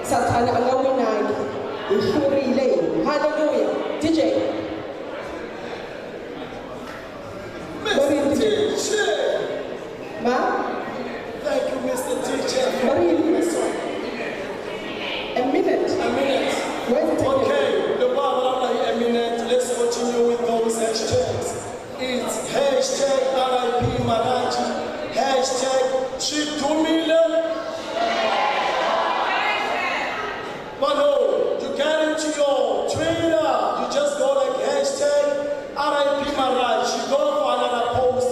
Satan angawinagi. Ishurile. Hallelujah. DJ. Mr. Teacher. Ma? Thank you, Mr. Teacher. Marine. A minute. Where's the time? Okay, the Bible a minute. Let's continue with those hashtags. It's hashtag RIP Marachi, hashtag Chitumile. But no, you get into your Twitter, you just go like hashtag RIP Marachi, you go for another post.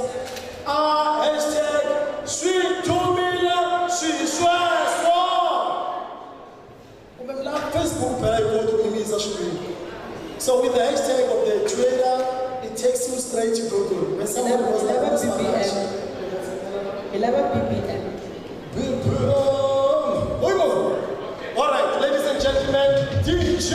Hashtag Chitumile, Shiswa. Facebook, but I go to Mimiza Shuri. So with the hashtag of the Twitter, it takes you straight to Google. When someone was like, 11 ppm. All right, ladies and gentlemen, DJ.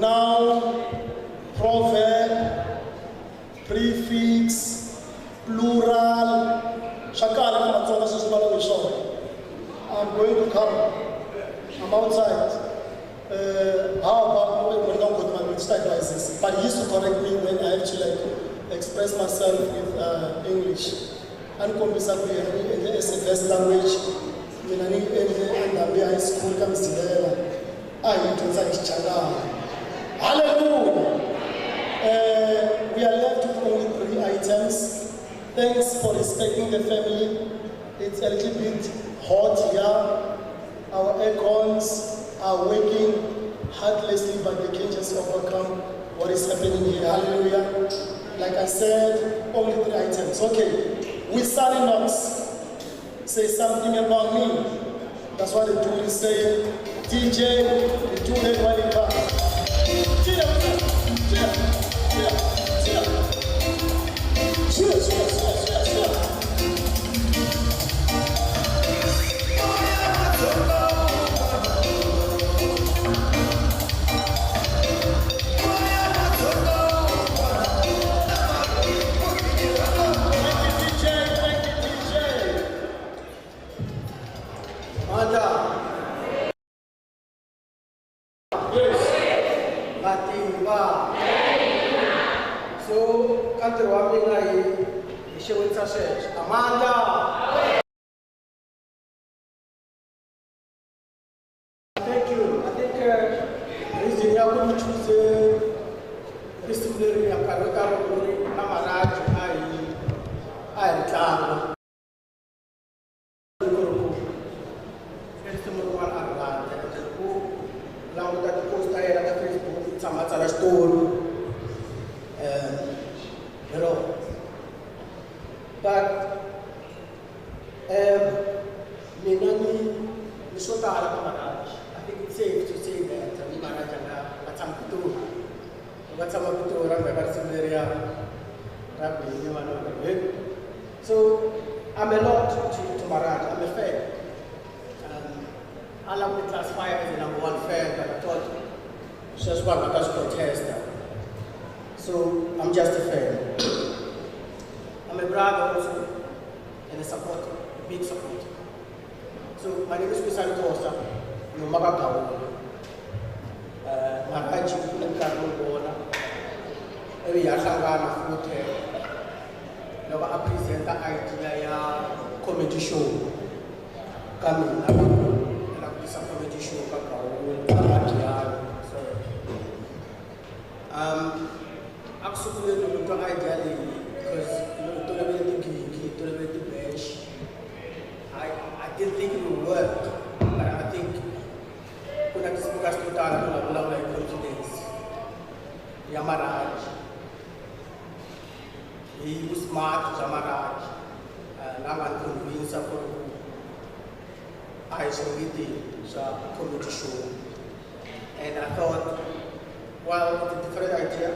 noun, proverb, prefix, plural. Shakala Matsonga Sisibalo Bishop. I'm going to come. I'm outside. How about when I go to my mistake like this? But he used to correct me when I actually express myself with English. And come in the SFS language. When I need any high school comes there, I need to say hallelujah. We are left with only 3 items. Thanks for respecting the family. It's a little bit hot here. Our aircons are working heartlessly, but they can just overcome what is happening here. Hallelujah. Like I said, only 3 items. Okay. With Sally Knox, say something about me. That's what the dude is saying. DJ, the dude is while he comes. Cheers. So, country warming I show it as Amanda. Thank you. I think this is how we choose disciplinary and curriculum Namaraj I recall. But I think it's safe to say that so I'm a lot to Maharaj. I'm a fan. I love the classify as the #1 fan, but I thought it's just one because protester. So I'm just a fan. I'm a brother also and a supporter, big supporter. So my name is Kusani Kosa, no Magakawa. Maharaj and Carlo Bona. Every year, Sangana Food. Now I present the idea comedy show. Coming, I have some comedy show. Absolutely, the idea because the bench. I didn't think it would work, but I think when I discussed with confidence, Yamaraj, he was smart, Yamaraj, now I'm convinced of I should be the comedy show. And I thought, well, it's a different idea.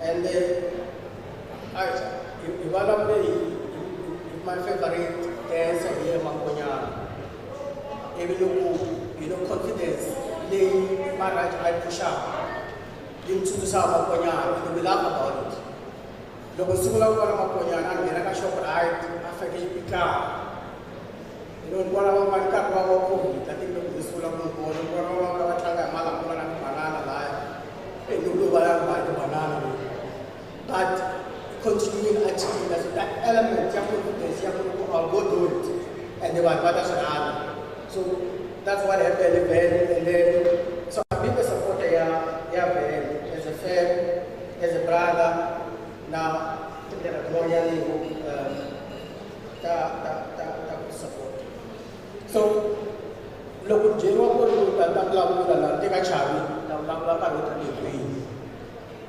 And one of my favorite dance here, Makonya. Even though confidence, they Maharaj I push up into the South Makonya, and we laugh about it. The Sula Makonya and the shop I affected Pika. You know, one of my cat, I think the Sula Makonya, one of our Malakura and banana life, and you do what I like banana. But continuing achieving that element, I'll go do it. And they were better than others. So that's what happened. And then, so I've been a supporter as a friend, as a brother. Now, there are loyally support. So, look,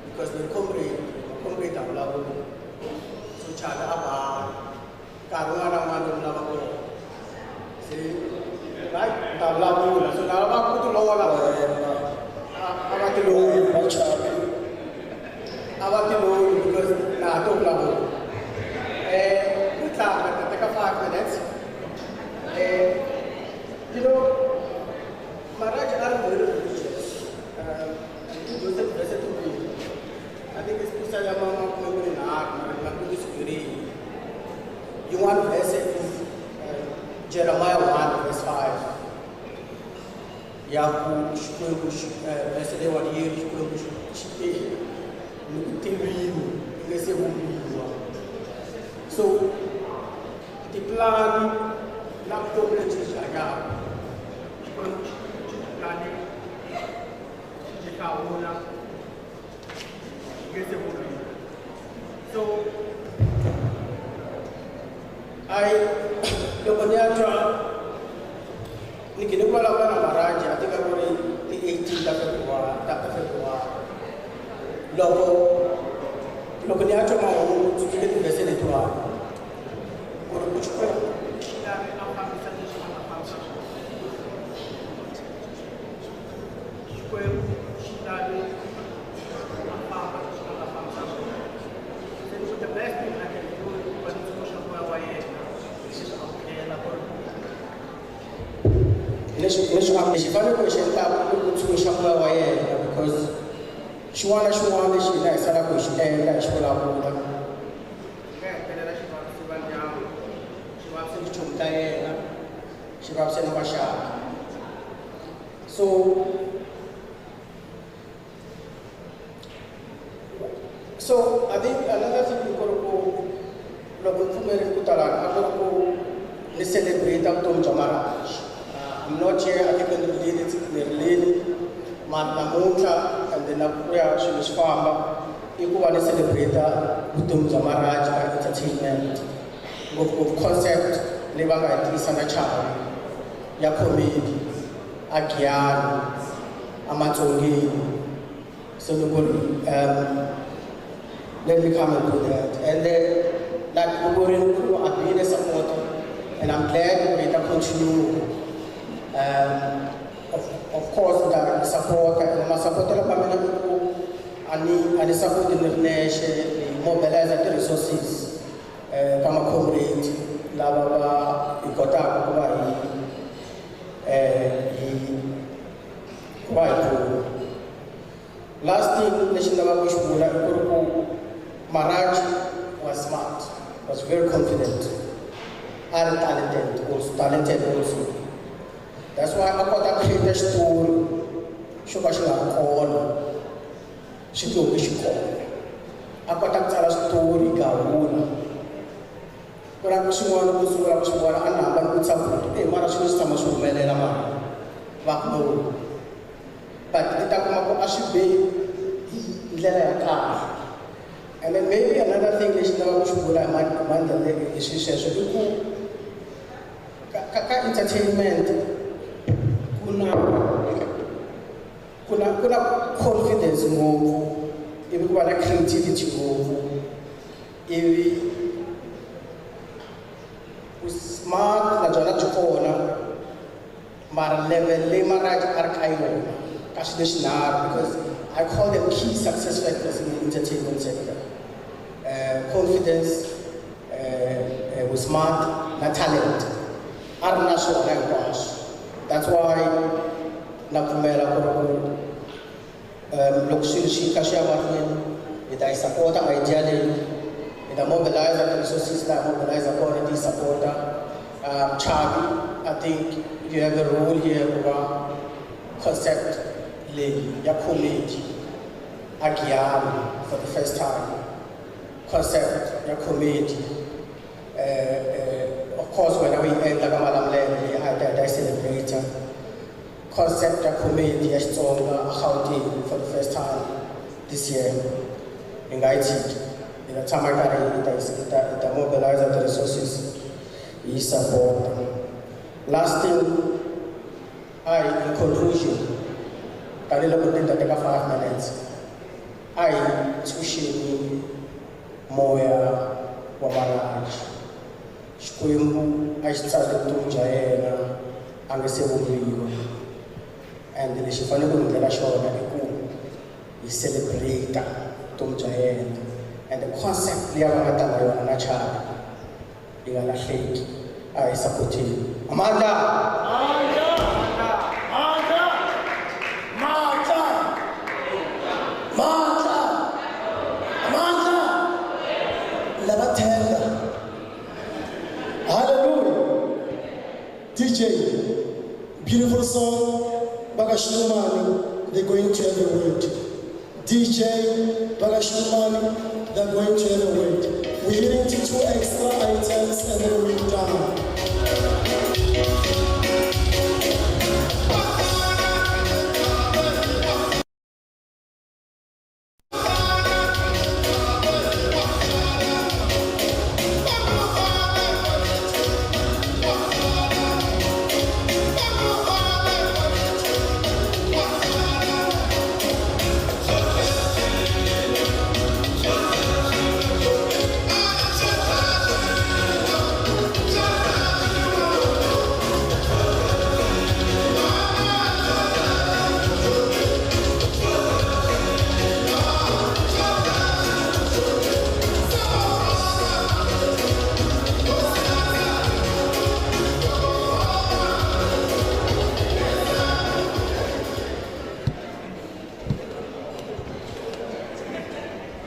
because the concrete so Chada about Karuna Mandu see, right? Tablabu, so now I'm put to lower because now don't love good time, take a 5 minutes. You know, Maharaj are very religious. yesterday one year xikwembu xi tele ni ku tivini nge se vumbiwa so tipulani na vutomi lebyi byi hanyaka xikwembu lani xi hlawula nge se vumbiwa so loko ni ya twa ni kene ku vulavula na Maranje a tika ku ri ti 18 ta February loko ni ya twa mahungu tsutsumile tivhese letiwani ku ri ku Xikwembu lavi a fambisa leswi a nga fambisa Xikwembu lavi a famba leswi a nga fambisa se ni ku the best thing I can do i ku va ni tsundzuxa moya wa yena leswi swi amukela ku ri lexi faneleke xi endlaka i ku tsundzuxa moya wa yena because xin'wana na xin'wana lexi hina hi salaka hi xi endla hi xi vulavula nga hetelela xi vavise va ndyangu xi vavise tichomi ta yena xi vavise na vaxaka so I think another thing ku ri ku loko ni pfumerile ku talana a ku ri ku ni celebrate vutomi bya Maranje. I'm not here, I think ni rilini namuntlha and then na ku ya swilo swi famba i ku va ni celebrate vutomi bya Maranje ka entertainment ngopfungopfu concept leyi va nga yi tirhisa na Chavi ya comedy a Giyani a Matsongeni so loko let me come and do that and then like I've been a supporter and I'm glad we can continue of course that support and my supporter la pamela ku ani support the nation mobilize the resources kama comrade lava va ikotaka ku va last thing lexi ni lavaka ku xi vula i ku ri ku Maranje was smart, was very confident, and talented also. That's why I got to create a story. Xo ka xi nga kona xi tihomi xi kona a kota ku tsala switori ka huna ku ra swin'wana ku sungula ku swi vona a ni hambani ku tsakuta mara swilo swi tshama swi humelela mara va ku but i ta kuma ku a swi bihi hi ndlela ya kahle and then maybe another thing lexi ni lavaka ku xi vula hi mandla hi swi sweswo i ku ka entertainment kuna confidence ngopfu ivi ku va na creativity ngopfu ivi ku smart na byona byi kona mara level leyi Maranje a ri ka yona ka xi lexinharhu because I call them key success factors in the entertainment sector confidence with smart na talent a ri na swona hinkwaswo that's why na pfumela ku ri loko swilo xi ka xi ya mahlweni hi ta yi sapota idea leyi hi ta mobilize the resources laha mobilize kona ti yi sapota Chavi I think you have a role here ku va concept leyi ya comedy a Giyani for the first time concept ya comedy of course wena u yi endla ka Malamulele a yi celebrate concept ya comedy ya Xitsonga a Gauteng for the first time this year hi nga yi tshiki hi nga tshama hi karhi hi ta mobilize the resources hi support last thing in conclusion tanihiloko ni ta teka 5 minutes a hi tshunxeni moya wa Maranje Xikwembu a xi tsale vutomi bya yena a nga se vumbiwa and lexi fanele ku endlela xona i ku hi celebrate vutomi bya yena and the concept leyi va nga ta na yona na Chavi yi nga lahleki a hi sapoteni amandla lava tenda hallelujah DJ beautiful song baka Shilumani they go going to have a word. DJ Balashumani, they're going to have a word. We're hearing to 2 extra items and then we're done.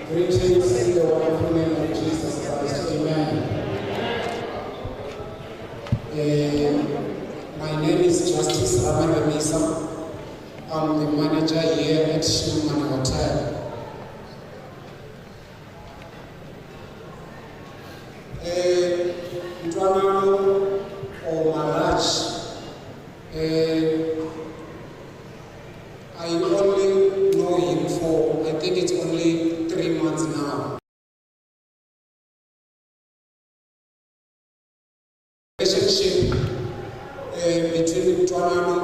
Greetings in the wonderful name of Jesus Christ. Amen. My name is Justice Ramaremisa. I'm the manager here at Shilman Hotel. Ntwanano or Maraj, I only know him for, I think it's only 3 months now. Relationship between Ntwanano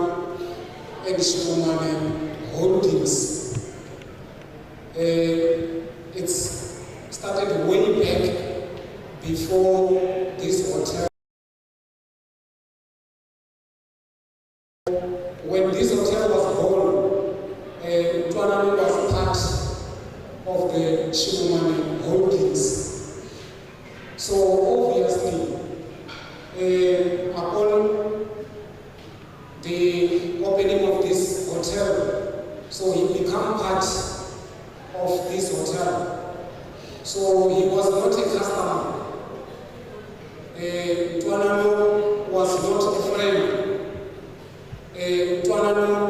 and Shilman Holdings. It's started way back before this hotel. When this hotel was born, Ntwanano was part of the Shilman Holdings. So obviously, upon the opening of this hotel, so he became part of this hotel. So he was not a customer. Ntwanano was not a friend. Ntwanano